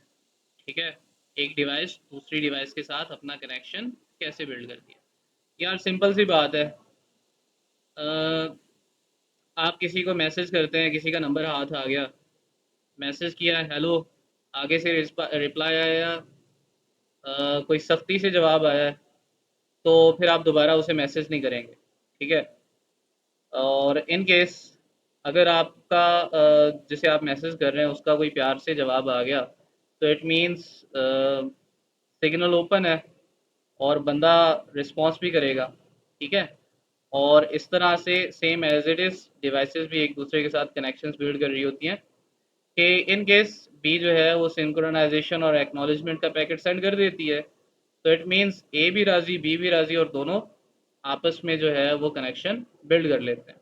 A: ठीक है, एक डिवाइस दूसरी डिवाइस के साथ अपना कनेक्शन कैसे बिल्ड करती है। यार सिंपल सी बात है, अ, आप किसी को मैसेज करते हैं, किसी का नंबर हाथ आ गया, मैसेज किया हेलो, आगे से रिप्लाई आया, कोई सख्ती से जवाब आया है, तो फिर आप दोबारा उसे मैसेज नहीं करेंगे। ठीक है, और इन केस अगर आपका जिसे आप मैसेज कर रहे हैं उसका कोई प्यार से जवाब आ गया, तो इट मीन्स सिग्नल ओपन है और बंदा रिस्पॉन्स भी करेगा। ठीक है, और इस तरह से same as it is devices भी एक दूसरे के साथ कनेक्शंस बिल्ड कर रही होती हैं कि इन केस बी जो है वो सिंक्रोनाइजेशन और एक्नॉलेजमेंट का पैकेट सेंड कर देती है, तो इट मीन्स ए भी राज़ी बी भी राज़ी और दोनों आपस में जो है वो कनेक्शन बिल्ड कर लेते हैं।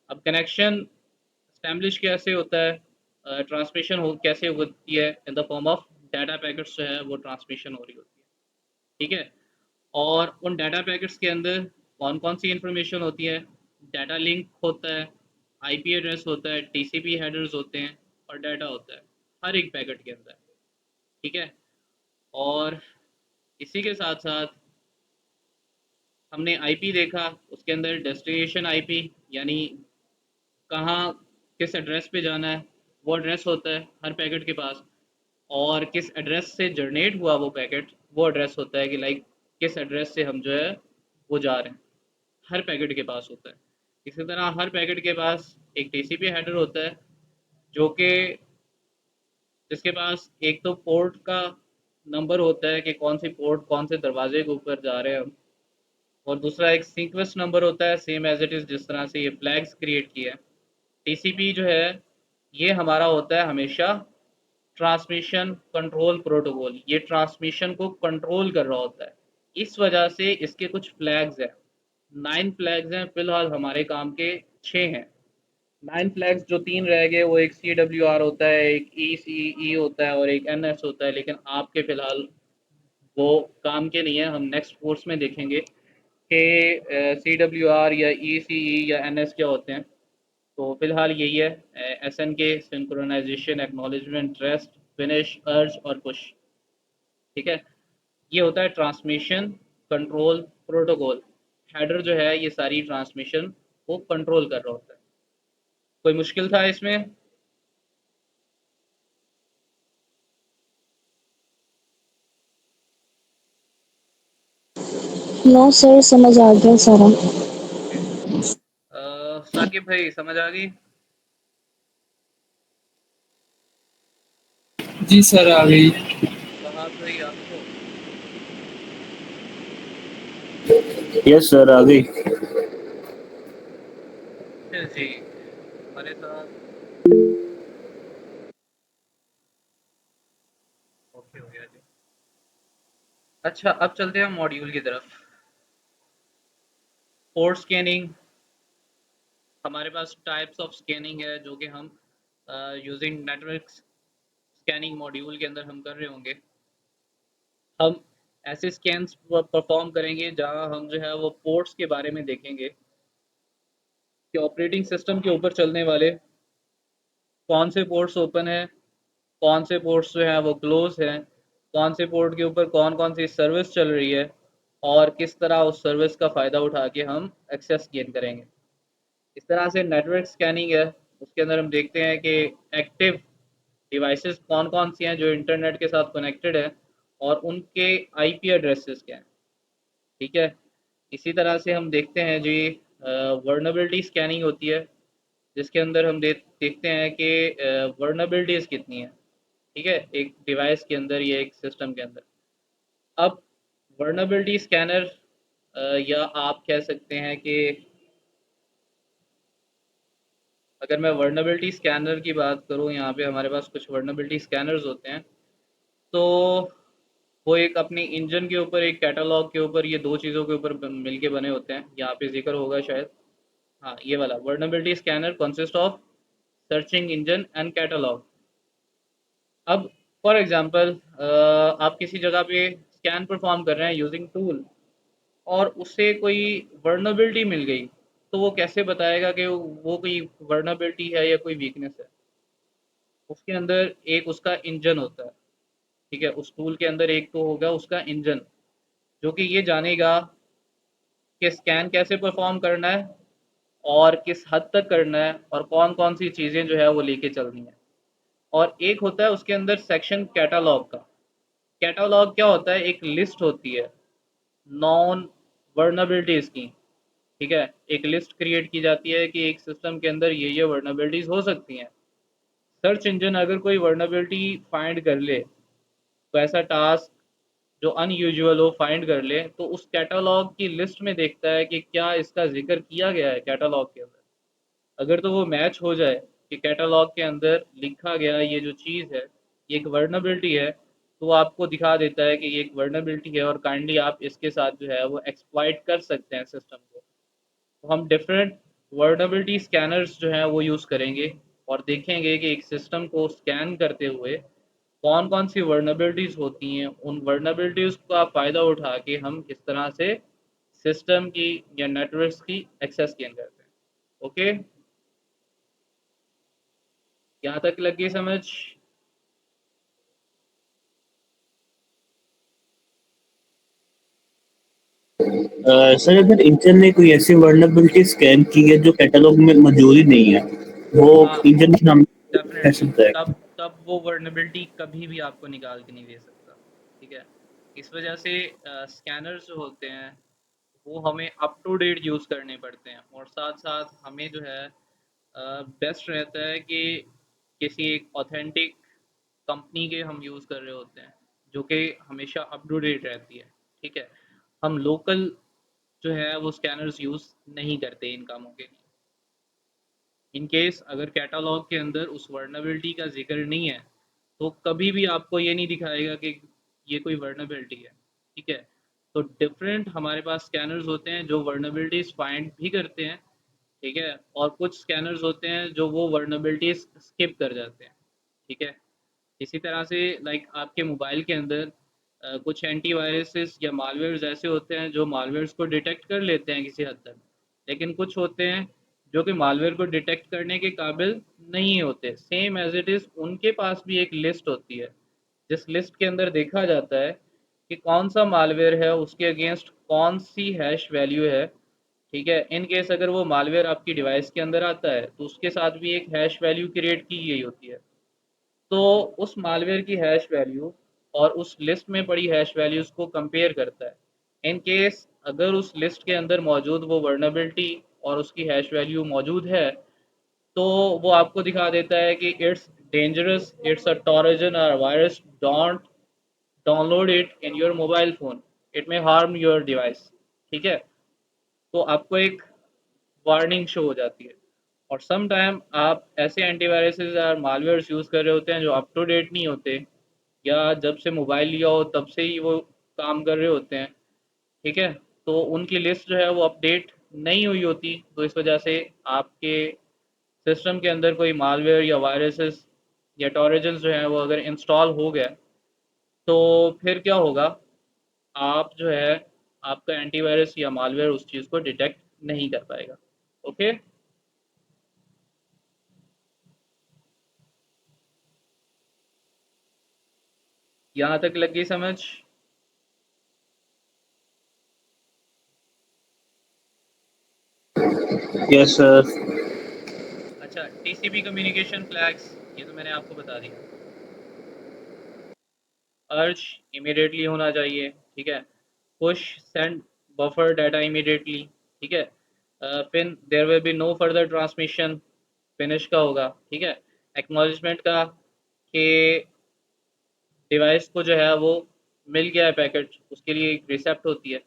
A: अब कनेक्शन स्टैब्लिश कैसे होता है, ट्रांसमिशन हो कैसे होती है, in the form of data packets जो है वो ट्रांसमिशन हो रही होती है। ठीक है, और उन डाटा पैकेट्स के अंदर कौन कौन सी इंफॉर्मेशन होती है, डाटा लिंक होता है, आईपी एड्रेस होता है, टीसीपी हेडर्स होते हैं और डाटा होता है हर एक पैकेट के अंदर। ठीक है, और इसी के साथ साथ हमने आईपी देखा, उसके अंदर डेस्टिनेशन आईपी यानी कहाँ किस एड्रेस पे जाना है वो एड्रेस होता है हर पैकेट के पास, और किस एड्रेस से जनरेट हुआ वो पैकेट वो एड्रेस होता है कि लाइक किस एड्रेस से हम जो है वो जा रहे हैं, हर पैकेट के पास होता है। इसी तरह हर पैकेट के पास एक टीसीपी हेडर होता है जो कि जिसके पास एक तो पोर्ट का नंबर होता है कि कौन सी पोर्ट कौन से दरवाजे के ऊपर जा रहे हैं हम, और दूसरा एक सीक्वेंस नंबर होता है सेम एज इट इज़ जिस तरह से ये फ्लैग्स क्रिएट किया है। टीसीपी जो है ये हमारा होता है हमेशा ट्रांसमिशन कंट्रोल प्रोटोकॉल, ये ट्रांसमिशन को कंट्रोल कर रहा होता है। इस वजह से इसके कुछ फ्लैग्स हैं, 9 फ्लैग्स हैं फिलहाल, हमारे काम के 6 हैं। 9 फ्लैग्स जो 3 रह गए वो एक सी डब्ल्यू आर होता है, एक ई सी ई होता है और एक एन एस होता है, लेकिन आपके फिलहाल वो काम के नहीं है। हम नेक्स्ट कोर्स में देखेंगे कि सी डब्ल्यू आर या ई सी ई या एन एस क्या होते हैं। तो फिलहाल यही है, एस एन के सिंक्रोनाइजेशन एक्नॉलेजमेंट रेस्ट फिनिश अर्ज और पुश। ठीक है, ये होता है ट्रांसमिशन कंट्रोल प्रोटोकॉल। हेडर जो है ये सारी ट्रांसमिशन को कंट्रोल कर रहा होता है। कोई मुश्किल था इसमें?
B: नो सर, समझ आ गया सारा।
A: ओके, साकिब भाई समझ आ गई?
E: जी सर आ गई।
A: फहाद भाई आपको?
C: यस सर आ गई।
A: फिर जी हमारे साथ ओके हो गया जी। अच्छा, अब चलते हैं मॉड्यूल की तरफ। पोर्ट स्कैनिंग, हमारे पास टाइप्स ऑफ स्कैनिंग है जो कि हम यूजिंग नेटवर्क स्कैनिंग मॉड्यूल के अंदर हम कर रहे होंगे। हम ऐसे स्कैन्स परफॉर्म करेंगे जहां हम जो है वो पोर्ट्स के बारे में देखेंगे कि ऑपरेटिंग सिस्टम के ऊपर चलने वाले कौन से पोर्ट्स ओपन है, कौन से पोर्ट्स जो हैं वो क्लोज हैं, कौन से पोर्ट के ऊपर कौन कौन सी सर्विस चल रही है और किस तरह उस सर्विस का फ़ायदा उठा के हम एक्सेस गेन करेंगे। इस तरह से नेटवर्क स्कैनिंग है, उसके अंदर हम देखते हैं कि एक्टिव डिवाइसेस कौन कौन सी हैं जो इंटरनेट के साथ कनेक्टेड है और उनके आईपी एड्रेसेस क्या हैं। ठीक है, इसी तरह से हम देखते हैं जी वर्नेबिलिटी स्कैनिंग होती है, जिसके अंदर हम देखते हैं कि वर्नेबिलिटीज़ कितनी है। ठीक है, एक डिवाइस के अंदर या एक सिस्टम के अंदर। अब वर्नेबिलिटी स्कैनर या आप कह सकते हैं कि अगर मैं वर्नेबिलिटी स्कैनर की बात करूं, यहाँ पे हमारे पास कुछ वर्नेबिलिटी स्कैनर्स होते हैं। तो वो एक अपनी इंजन के ऊपर, एक कैटलॉग के ऊपर, ये दो चीज़ों के ऊपर मिलके बने होते हैं। यहाँ पे जिक्र होगा शायद, हाँ ये वाला vulnerability scanner consist of searching engine and catalogue. अब फॉर एग्जांपल आप किसी जगह पे स्कैन परफॉर्म कर रहे हैं यूजिंग टूल और उससे कोई वर्नेबिलिटी मिल गई, तो वो कैसे बताएगा कि वो कोई वर्नेबिलिटी है या कोई वीकनेस है। उसके अंदर एक उसका इंजन होता है। ठीक है, उस टूल के अंदर एक तो होगा उसका इंजन, जो कि ये जानेगा कि स्कैन कैसे परफॉर्म करना है और किस हद तक करना है और कौन कौन सी चीज़ें जो है वो लेके चलनी है। और एक होता है उसके अंदर सेक्शन कैटालॉग का। कैटालॉग क्या होता है, एक लिस्ट होती है नॉन वर्नेबिलिटीज़ की। ठीक है, एक लिस्ट क्रिएट की जाती है कि एक सिस्टम के अंदर ये वर्नेबिलिटीज़ हो सकती हैं। सर्च इंजन अगर कोई वर्नेबिलिटी फाइंड कर ले, तो ऐसा टास्क जो अनयूजुअल हो फाइंड कर ले, तो उस कैटालॉग की लिस्ट में देखता है कि क्या इसका जिक्र किया गया है कैटालॉग के अंदर। अगर तो वो मैच हो जाए कि कैटालॉग के अंदर लिखा गया ये जो चीज़ है ये एक वर्नेबिलिटी है, तो वो आपको दिखा देता है कि ये एक वर्नेबिलिटी है और काइंडली आप इसके साथ जो है वो एक्सप्लॉइट कर सकते हैं सिस्टम को। तो हम डिफरेंट वर्नेबिलिटी स्कैनर्स जो हैं वो यूज़ करेंगे और देखेंगे कि एक सिस्टम को स्कैन करते हुए कौन कौन सी वर्नेबिलिटीज़ होती हैं, उन वर्नेबिलिटीज़ का फ़ायदा उठा के हम किस तरह से सिस्टम की या नेटवर्क्स की एक्सेस गेन करते हैं। ओके, यहाँ तक लगी समझ?
C: सर अगर इंजन ने कोई ऐसी वर्नेबिलिटी स्कैन की है जो कैटलॉग में मौजूद ही नहीं है, वो
A: हाँ,
C: इंजन के नाम कह
A: डेफिनेटली
C: सकता है।
A: तब तब वो वर्नेबिलिटी कभी भी आपको निकाल के नहीं दे सकता। ठीक है, इस वजह से स्कैनर्स जो होते हैं वो हमें अप टू डेट यूज़ करने पड़ते हैं और साथ साथ हमें जो है बेस्ट रहता है कि किसी एक ऑथेंटिक कंपनी के हम यूज़ कर रहे होते हैं जो कि हमेशा अप टू डेट रहती है। ठीक है, हम लोकल जो है वो स्कैनर्स यूज़ नहीं करते इन कामों के लिए। इन केस अगर कैटालॉग के अंदर उस वर्नेबिलिटी का जिक्र नहीं है, तो कभी भी आपको ये नहीं दिखाएगा कि ये कोई वर्नेबिलिटी है। ठीक है, तो डिफरेंट हमारे पास स्कैनर्स होते हैं जो वर्नेबिलिटीज़ फाइंड भी करते हैं। ठीक है, और कुछ स्कैनर्स होते हैं जो वो वर्नेबिलिटीज़ स्किप कर जाते हैं। ठीक है, इसी तरह से लाइक आपके मोबाइल के अंदर कुछ एंटीवायरसेस या मालवेयर्स ऐसे होते हैं जो मालवेयर्स को डिटेक्ट कर लेते हैं किसी हद तक, लेकिन कुछ होते हैं जो कि मालवेयर को डिटेक्ट करने के काबिल नहीं होते। सेम एज इट इज़ उनके पास भी एक लिस्ट होती है, जिस लिस्ट के अंदर देखा जाता है कि कौन सा मालवेयर है, उसके अगेंस्ट कौन सी हैश वैल्यू है। ठीक है, इन केस अगर वो मालवेयर आपकी डिवाइस के अंदर आता है तो उसके साथ भी एक हैश वैल्यू क्रिएट की गई होती है। तो उस मालवेयर की हैश वैल्यू और उस लिस्ट में पड़ी हैश वैल्यूज़ को कंपेयर करता है। इन केस अगर उस लिस्ट के अंदर मौजूद वो वर्नेबिलिटी और उसकी हैश वैल्यू मौजूद है, तो वो आपको दिखा देता है कि it's dangerous, it's a trojan और virus, don't download it in your mobile phone, it may harm your device. ठीक है, तो आपको एक वार्निंग शो हो जाती है। और सम टाइम आप ऐसे एंटीवायरसेस या मालवेयर्स यूज़ कर रहे होते हैं जो अप टू डेट नहीं होते, या जब से मोबाइल लिया हो तब से ही वो काम कर रहे होते हैं, ठीक है, तो उनकी लिस्ट जो है वो अपडेट नहीं हुई होती, तो इस वजह से आपके सिस्टम के अंदर कोई मालवेयर या वायरसेस या टॉरेजेंस जो है वो अगर इंस्टॉल हो गया, तो फिर क्या होगा, आप जो है आपका एंटीवायरस या मालवेयर उस चीज़ को डिटेक्ट नहीं कर पाएगा। ओके, यहाँ तक लगी समझ?
C: Yes sir.
A: अच्छा, टीसीपी कम्युनिकेशन फ्लैग्स, ये तो मैंने आपको बता दिया। अर्ज इमीडिएटली होना चाहिए, ठीक है। Push send buffer data immediately, ठीक है। फिर there will be no further transmission, finish का होगा, ठीक है। एक्नॉलेजमेंट का कि डिवाइस को जो है वो मिल गया है पैकेट, उसके लिए एक रिसेप्ट होती है।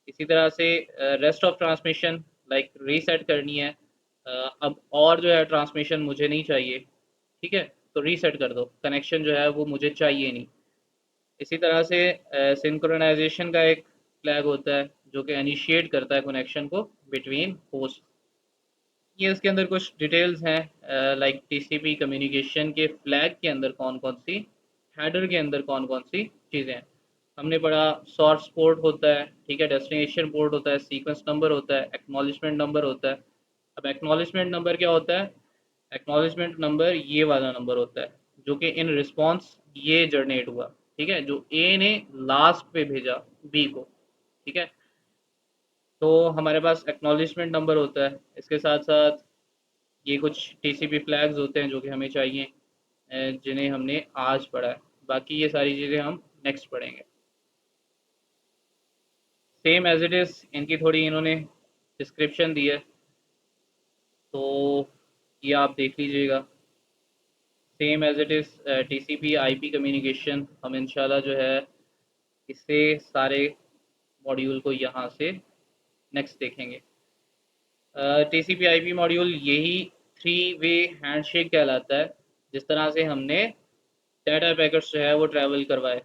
A: इसी तरह से rest of transmission like reset करनी है, अब और जो है ट्रांसमिशन मुझे नहीं चाहिए, ठीक है, तो रीसेट कर दो, कनेक्शन जो है वो मुझे चाहिए नहीं। इसी तरह से सिंक्रोनाइजेशन का एक फ्लैग होता है जो कि इनिशिएट करता है कनेक्शन को बिटवीन होस्ट। ये उसके अंदर कुछ डिटेल्स हैं, लाइक टीसीपी कम्युनिकेशन के फ्लैग के अंदर कौन कौन सी, हेडर के अंदर कौन कौन सी चीज़ें हैं। हमने पढ़ा सोर्स पोर्ट होता है, ठीक है, डेस्टिनेशन पोर्ट होता है, सीक्वेंस नंबर होता है, एक्नॉलेजमेंट नंबर होता है। अब एक्नॉलेजमेंट नंबर क्या होता है? एक्नॉलेजमेंट नंबर ये वाला नंबर होता है जो कि इन रिस्पॉन्स ये जनरेट हुआ, ठीक है, जो ए ने लास्ट पे भेजा बी को, ठीक है। तो हमारे पास एक्नॉलेजमेंट नंबर होता है, इसके साथ साथ ये कुछ टीसीपी फ्लैग्स होते हैं जो कि हमें चाहिए, जिन्हें हमने आज पढ़ा है। बाकी ये सारी चीज़ें हम नेक्स्ट पढ़ेंगे। सेम एज इट इज़ इनकी थोड़ी इन्होंने डिस्क्रिप्शन दी है, तो ये आप देख लीजिएगा। Same as it is TCP IP communication हम इंशाल्लाह जो है इससे सारे मॉड्यूल को यहाँ से नेक्स्ट देखेंगे। टीसीपी आईपी मॉड्यूल यही थ्री वे हैंडशेक कहलाता है, जिस तरह से हमने डाटा पैकेट्स जो है वो ट्रैवल करवाए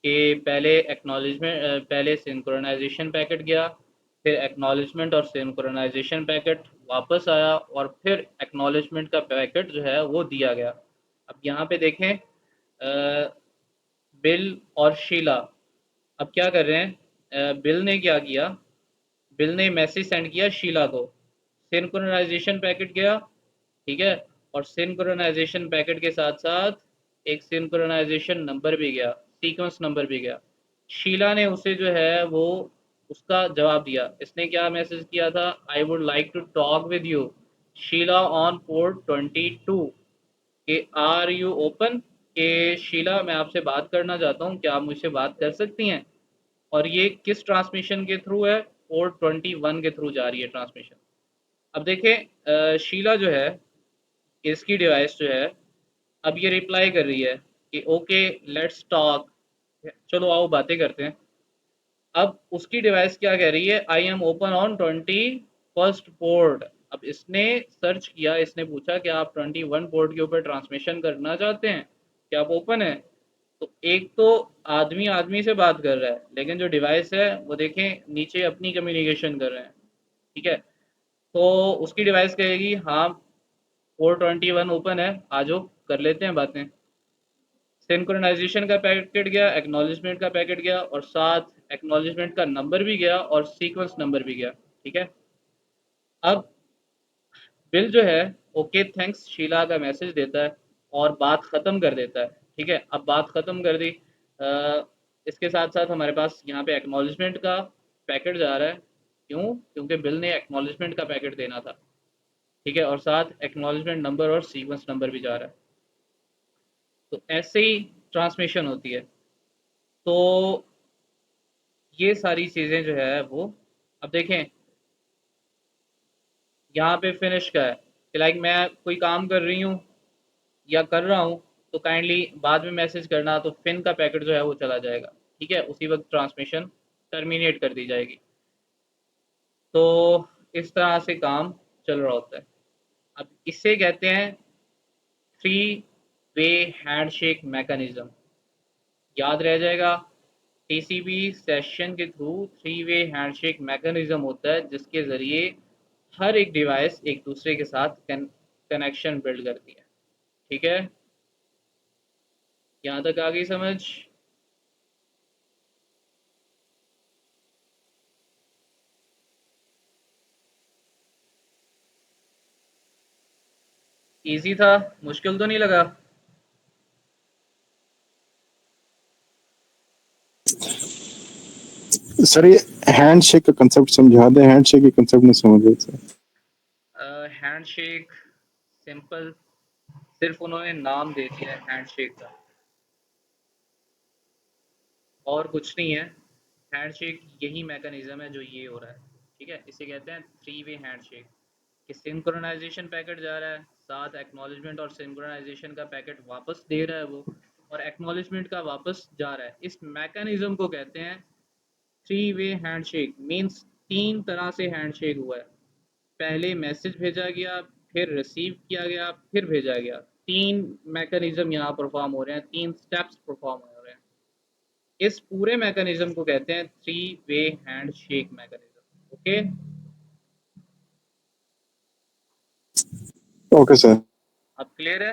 A: कि पहले एक्नॉलेजमेंट, पहले सिंक्रोनाइजेशन पैकेट गया, फिर एक्नॉलेजमेंट और सिंक्रोनाइजेशन पैकेट वापस आया, और फिर एक्नॉलेजमेंट का पैकेट जो है वो दिया गया। अब यहाँ पे देखें, बिल और शीला अब क्या कर रहे हैं, बिल ने क्या किया, बिल ने मैसेज सेंड किया शीला को, सिंक्रोनाइजेशन पैकेट गया, ठीक है, और सिंक्रोनाइजेशन पैकेट के साथ साथ एक सिंक्रोनाइजेशन नंबर भी गया, सीक्वेंस नंबर भी गया। शीला ने उसे जो है वो उसका जवाब दिया, इसने क्या मैसेज किया था, I would like to talk with you Sheela on port 22, कि आर यू ओपन, के शीला मैं आपसे बात करना चाहता हूँ, क्या आप मुझसे बात कर सकती हैं। और ये किस ट्रांसमिशन के थ्रू है, पोर्ट 21 के थ्रू जा रही है ट्रांसमिशन। अब देखें, शीला जो है इसकी डिवाइस जो है अब ये रिप्लाई कर रही है कि ओके लेट्स टॉक, चलो आओ बातें करते हैं। अब उसकी डिवाइस क्या कह रही है, I am open on 21st port. अब इसने सर्च किया, इसने पूछा कि आप 21 पोर्ट के ऊपर ट्रांसमिशन करना चाहते हैं, क्या आप ओपन है। तो एक तो आदमी आदमी से बात कर रहा है, लेकिन जो डिवाइस है वो देखें नीचे अपनी कम्युनिकेशन कर रहे हैं, ठीक है। तो उसकी डिवाइस कहेगी हाँ 421 ओपन है, आ जाओ कर लेते हैं बातें। सिंक्रोनाइजेशन का पैकेट गया, एक्नॉलेजमेंट का पैकेट गया, और साथ एक्नॉलेजमेंट का नंबर भी गया और सीक्वेंस नंबर भी गया, ठीक है। अब बिल जो है ओके थैंक्स शीला का मैसेज देता है और बात ख़त्म कर देता है, ठीक है। अब बात ख़त्म कर दी, इसके साथ साथ हमारे पास यहाँ पे एक्नॉलेजमेंट का पैकेट जा रहा है, क्यों, क्योंकि बिल ने एक्नॉलेजमेंट का पैकेट देना था, ठीक है, और साथ एक्नॉलेजमेंट नंबर और सीक्वेंस नंबर भी जा रहा है। तो ऐसे ही ट्रांसमिशन होती है। तो ये सारी चीज़ें जो है वो, अब देखें यहाँ पे फिनिश का है कि लाइक मैं कोई काम कर रही हूँ या कर रहा हूँ, तो काइंडली बाद में मैसेज करना, तो फिन का पैकेट जो है वो चला जाएगा, ठीक है, उसी वक्त ट्रांसमिशन टर्मिनेट कर दी जाएगी। तो इस तरह से काम चल रहा होता है। अब इससे कहते हैं थ्री वे हैंडशेक मैकेनिज्म, याद रह जाएगा। टीसीपी सेशन के through three way handshake mechanism होता है जिसके ज़रिए हर एक डिवाइस एक दूसरे के साथ कनेक्शन बिल्ड करती है। ठीक है, यहाँ तक आ गई समझ? इजी था, मुश्किल तो नहीं लगा?
F: सर ये हैंडशेक का कंसेप्ट समझा दें, हैंडशेक के कंसेप्ट नहीं समझ सर।
A: हैंडशेक सिंपल, सिर्फ उन्होंने नाम दे दिया है हैंडशेक का, और कुछ नहीं है। हैंडशेक यही मैकेनिज्म है जो ये हो रहा है। ठीक है, इसे कहते हैं थ्री वे हैंडशेक कि सिंक्रोनाइजेशन पैकेट जा रहा है, साथ एक्नॉलेजमेंट और सिंक्रोनाइजेशन का पैकेट वापस दे रहा है वो, और एक्नॉलेजमेंट का वापस जा रहा है। इस मैकेनिज्म को कहते हैं थ्री वे हैंडशेक। मीन्स तीन तरह से हैंडशेक हुआ है। पहले मैसेज भेजा गया, फिर रिसीव किया गया, फिर भेजा गया। तीन मैकेनिज्म यहाँ परफॉर्म हो रहे हैं, तीन स्टेप्स परफॉर्म हो रहे हैं। इस पूरे मैकेनिज्म को कहते हैं three way handshake mechanism. Okay,
F: okay sir.
A: अब क्लियर है?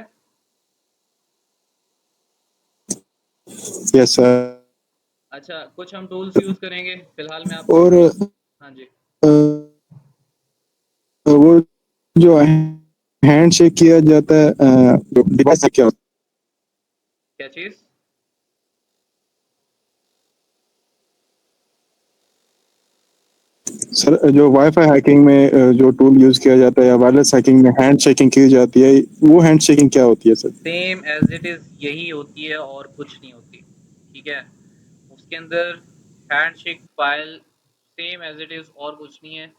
F: Yes sir.
A: अच्छा, कुछ हम टूल्स यूज करेंगे फिलहाल मैं आपको।
F: और
A: हाँ जी,
F: वो जो हैंडशेक किया जाता है जो डिवाइस से क्या होता
A: क्या चीज?
F: है सर? जो वाईफाई हैकिंग में जो टूल यूज किया जाता है या वायरलेस हैकिंग में हैंडशेकिंग की जाती है, वो हैंडशेकिंग क्या होती है sir?
A: Same as it is यही होती है और कुछ नहीं होती। ठीक है, उसके अंदर handshake file same as it is और कुछ नहीं है।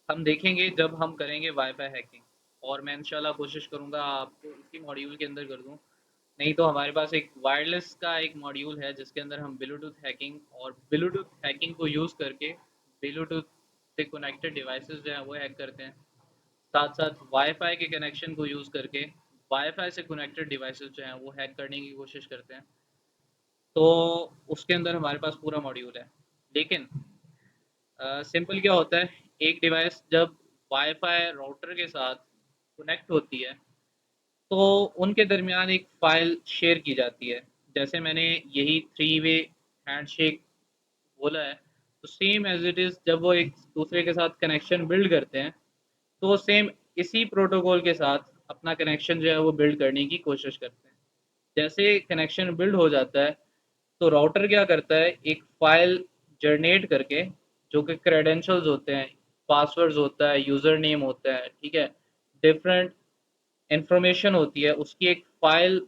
A: हम देखेंगे जब हम करेंगे वाईफाई हैकिंग, और मैं इंशाल्लाह कोशिश करूंगा आपको इसी मॉड्यूल के अंदर कर दूं। नहीं तो हमारे पास एक वायरलेस का एक मॉड्यूल है जिसके अंदर हम ब्लूटूथ हैकिंग, और ब्लूटूथ हैकिंग को यूज़ करके ब्लूटूथ से कनेक्टेड डिवाइसेस जो हैं वो हैक करते हैं। साथ साथ वाईफाई के कनेक्शन को यूज़ करके वाईफाई से कनेक्टेड डिवाइसेस जो हैं वो हैक करने की कोशिश करते हैं। तो उसके अंदर हमारे पास पूरा मॉड्यूल है। लेकिन सिंपल क्या होता है, एक डिवाइस जब वाईफाई राउटर के साथ कनेक्ट होती है तो उनके दरमियान एक फ़ाइल शेयर की जाती है। जैसे मैंने यही थ्री वे हैंडशेक बोला है, तो सेम एज़ इट इज़ जब वो एक दूसरे के साथ कनेक्शन बिल्ड करते हैं तो वो सेम इसी प्रोटोकॉल के साथ अपना कनेक्शन जो है वो बिल्ड करने की कोशिश करते हैं। जैसे कनेक्शन बिल्ड हो जाता है तो राउटर क्या करता है, एक फ़ाइल जनरेट करके, जो कि क्रेडेंशियल्स होते हैं, पासवर्ड्स होता है, यूज़र नेम होता है, ठीक है, डिफरेंट इंफॉर्मेशन होती है, उसकी एक फ़ाइल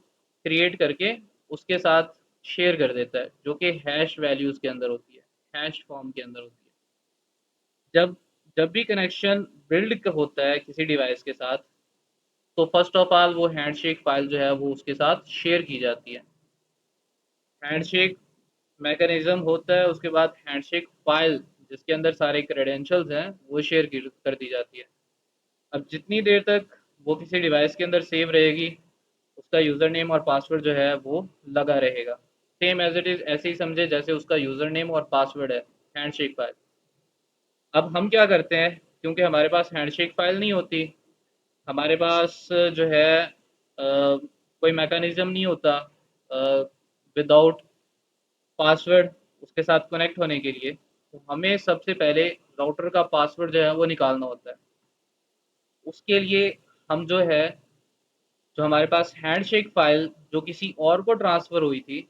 A: क्रिएट करके उसके साथ शेयर कर देता है, जो कि हैश वैल्यूज़ के अंदर होती है, हैश फॉर्म के अंदर होती है। जब जब भी कनेक्शन बिल्ड होता है किसी डिवाइस के साथ, तो फर्स्ट ऑफ ऑल वो हैंडशेक फ़ाइल जो है वो उसके साथ शेयर की जाती है। हैंडशेक मैकेनिज्म होता है, उसके बाद हैंडशेक फ़ाइल जिसके अंदर सारे क्रेडेंशियल्स हैं वो शेयर कर दी जाती है। अब जितनी देर तक वो किसी डिवाइस के अंदर सेव रहेगी, उसका यूज़र नेम और पासवर्ड जो है वो लगा रहेगा। सेम एज इट इज़ ऐसे ही समझे जैसे उसका यूज़र नेम और पासवर्ड है हैंडशेक फाइल। अब हम क्या करते हैं, क्योंकि हमारे पास हैंडशेक फाइल नहीं होती, हमारे पास जो है कोई मैकेनिज़्म नहीं होता विदाउट पासवर्ड उसके साथ कनेक्ट होने के लिए, तो हमें सबसे पहले राउटर का पासवर्ड जो है वो निकालना होता है। उसके लिए हम जो है, जो हमारे पास हैंडशेक फाइल जो किसी और को ट्रांसफ़र हुई थी,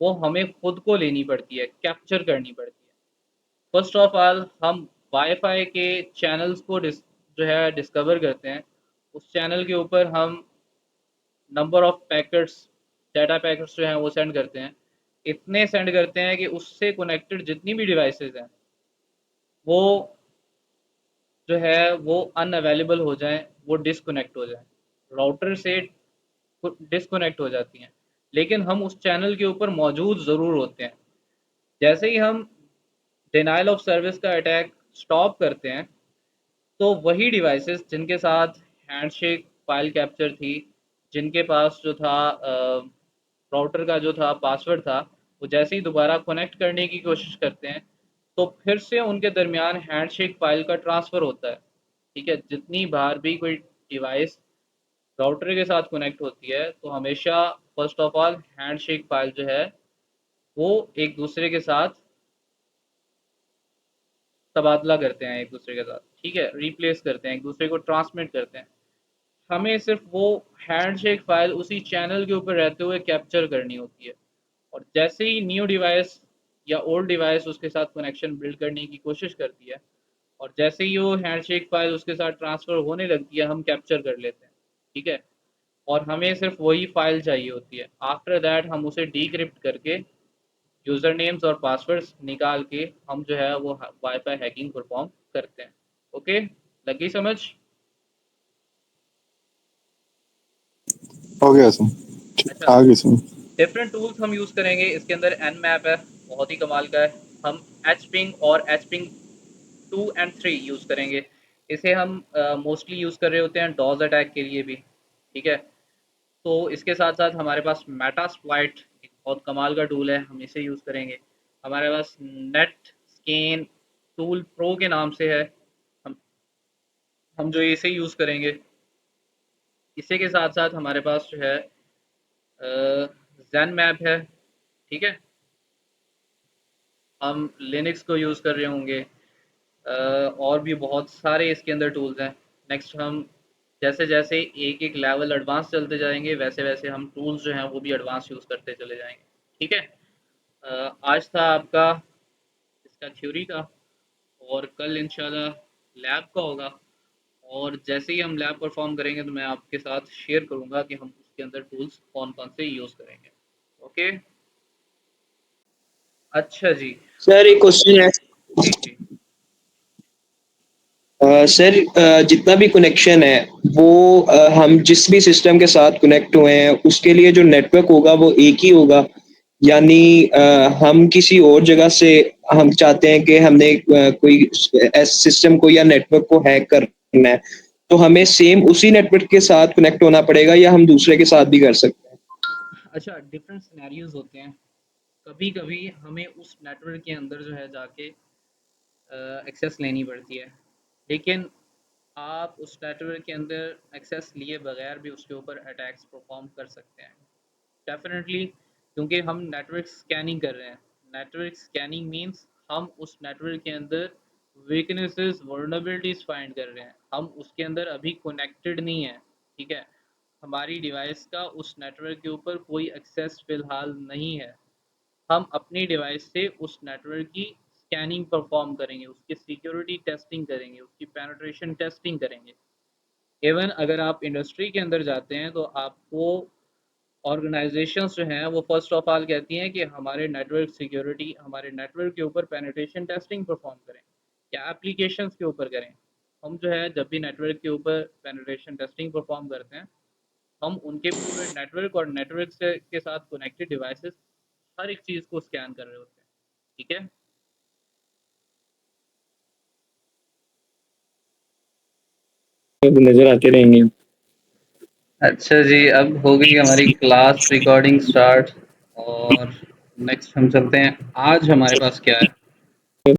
A: वो हमें खुद को लेनी पड़ती है, कैप्चर करनी पड़ती है। फर्स्ट ऑफ ऑल हम वाईफाई के चैनल्स को जो है डिस्कवर करते हैं। उस चैनल के ऊपर हम number of packets, data packets जो हैं वो सेंड करते हैं। इतने सेंड करते हैं कि उससे कनेक्टेड जितनी भी डिवाइसेस हैं वो जो है वो अनअवेलेबल हो जाएं, वो डिसकनेक्ट हो जाएं, राउटर से डिसकनेक्ट हो जाती हैं। लेकिन हम उस चैनल के ऊपर मौजूद ज़रूर होते हैं। जैसे ही हम डिनायल ऑफ सर्विस का अटैक स्टॉप करते हैं, तो वही डिवाइसेस जिनके साथ हैंडशेक फाइल कैप्चर थी, जिनके पास जो था राउटर का जो था पासवर्ड था, वो जैसे ही दोबारा कनेक्ट करने की कोशिश करते हैं तो फिर से उनके दरमियान हैंडशेक फाइल का ट्रांसफ़र होता है। ठीक है, जितनी बार भी कोई डिवाइस राउटर के साथ कनेक्ट होती है तो हमेशा first of all handshake file जो है वो एक दूसरे के साथ तबादला करते हैं, एक दूसरे के साथ, ठीक है, रिप्लेस करते हैं, एक दूसरे को ट्रांसमिट करते हैं। हमें सिर्फ वो हैंडशेक फाइल उसी चैनल के ऊपर रहते हुए कैप्चर करनी होती है, और जैसे ही न्यू डिवाइस या ओल्ड डिवाइस उसके साथ कनेक्शन बिल्ड करने की कोशिश करती है और जैसे ही वो हैंडशेक फाइल उसके साथ ट्रांसफ़र होने लगती है हम कैप्चर कर लेते हैं। ठीक है, और हमें सिर्फ वही फाइल चाहिए होती है। आफ्टर दैट हम उसे डीक्रिप्ट करके यूज़र नेम्स और पासवर्ड्स निकाल के हम जो है वो वाईफाई हैकिंग परफॉर्म करते हैं। ओके, लगी समझ?
F: हो गया सर, ठीक,
A: अच्छा,
F: आ गई सर।
A: डिफरेंट टूल्स हम यूज़ करेंगे इसके अंदर। एन मैप है, बहुत ही कमाल का है। हम एच पिंग और एच पिंग 2 एंड 3 यूज़ करेंगे। इसे हम मोस्टली यूज़ कर रहे होते हैं डॉज अटैक के लिए भी। ठीक है, तो इसके साथ साथ हमारे पास मेटास्प्लाइट एक बहुत कमाल का टूल है, हम इसे यूज़ करेंगे। हमारे पास नेट स्कैन टूल प्रो के नाम से है, हम हम जो इसे यूज़ करेंगे। इसी के साथ साथ हमारे पास जो है ज़ेन मैप है। ठीक है, हम लिनक्स को यूज़ कर रहे होंगे। और भी बहुत सारे इसके अंदर टूल्स हैं। नेक्स्ट हम जैसे जैसे एक एक लेवल एडवांस चलते जाएंगे वैसे वैसे हम टूल्स जो हैं वो भी एडवांस यूज़ करते चले जाएंगे। ठीक है, आज था आपका इसका थ्योरी का, और कल इंशाल्लाह लैब का होगा। और जैसे ही हम लैब परफॉर्म करेंगे तो मैं आपके साथ शेयर करूंगा कि हम उसके अंदर टूल्स कौन कौन से यूज़ करेंगे। ओके, अच्छा जी।
G: सर एक क्वेश्चन है।
A: जी जी।
G: सर जितना भी कनेक्शन है वो हम जिस भी सिस्टम के साथ कनेक्ट हुए हैं उसके लिए जो नेटवर्क होगा वो एक ही होगा, यानी हम किसी और जगह से हम चाहते हैं कि हमने कोई सिस्टम को या नेटवर्क को हैक करना है तो हमें सेम उसी नेटवर्क के साथ कनेक्ट होना पड़ेगा या हम दूसरे के साथ भी कर सकते हैं?
A: अच्छा, डिफरेंट सिनेरियोज होते हैं। कभी कभी हमें उस नेटवर्क के अंदर जो है जाके एक्सेस लेनी पड़ती है, लेकिन आप उस नेटवर्क के अंदर एक्सेस लिए बगैर भी उसके ऊपर अटैक्स परफॉर्म कर सकते हैं डेफिनेटली, क्योंकि हम नेटवर्क स्कैनिंग कर रहे हैं। नेटवर्क स्कैनिंग मींस हम उस नेटवर्क के अंदर वीकनेसेस वर्नबिलिटीज फाइंड कर रहे हैं, हम उसके अंदर अभी कनेक्टेड नहीं है। ठीक है, हमारी डिवाइस का उस नेटवर्क के ऊपर कोई एक्सेस फ़िलहाल नहीं है। हम अपनी डिवाइस से उस नेटवर्क की स्कैनिंग परफॉर्म करेंगे, उसकी सिक्योरिटी टेस्टिंग करेंगे, उसकी पेनिट्रेशन टेस्टिंग करेंगे। इवन अगर आप इंडस्ट्री के अंदर जाते हैं तो आपको ऑर्गेनाइजेशंस जो हैं वो फर्स्ट ऑफ ऑल कहती हैं कि हमारे नेटवर्क सिक्योरिटी, हमारे नेटवर्क के ऊपर पेनिट्रेशन टेस्टिंग परफॉर्म करें या एप्लीकेशंस के ऊपर करें। हम जो है जब भी नेटवर्क के ऊपर पेनिट्रेशन टेस्टिंग परफॉर्म करते हैं हम उनके पूरे नेटवर्क और नेटवर्क से के साथ कनेक्टेड डिवाइसेस हर एक चीज़ को स्कैन कर रहे होते हैं। ठीक है,
G: नजर आते रहेंगे।
A: अच्छा जी, अब हो गई हमारी क्लास रिकॉर्डिंग स्टार्ट, और नेक्स्ट हम चलते हैं। आज हमारे पास क्या है?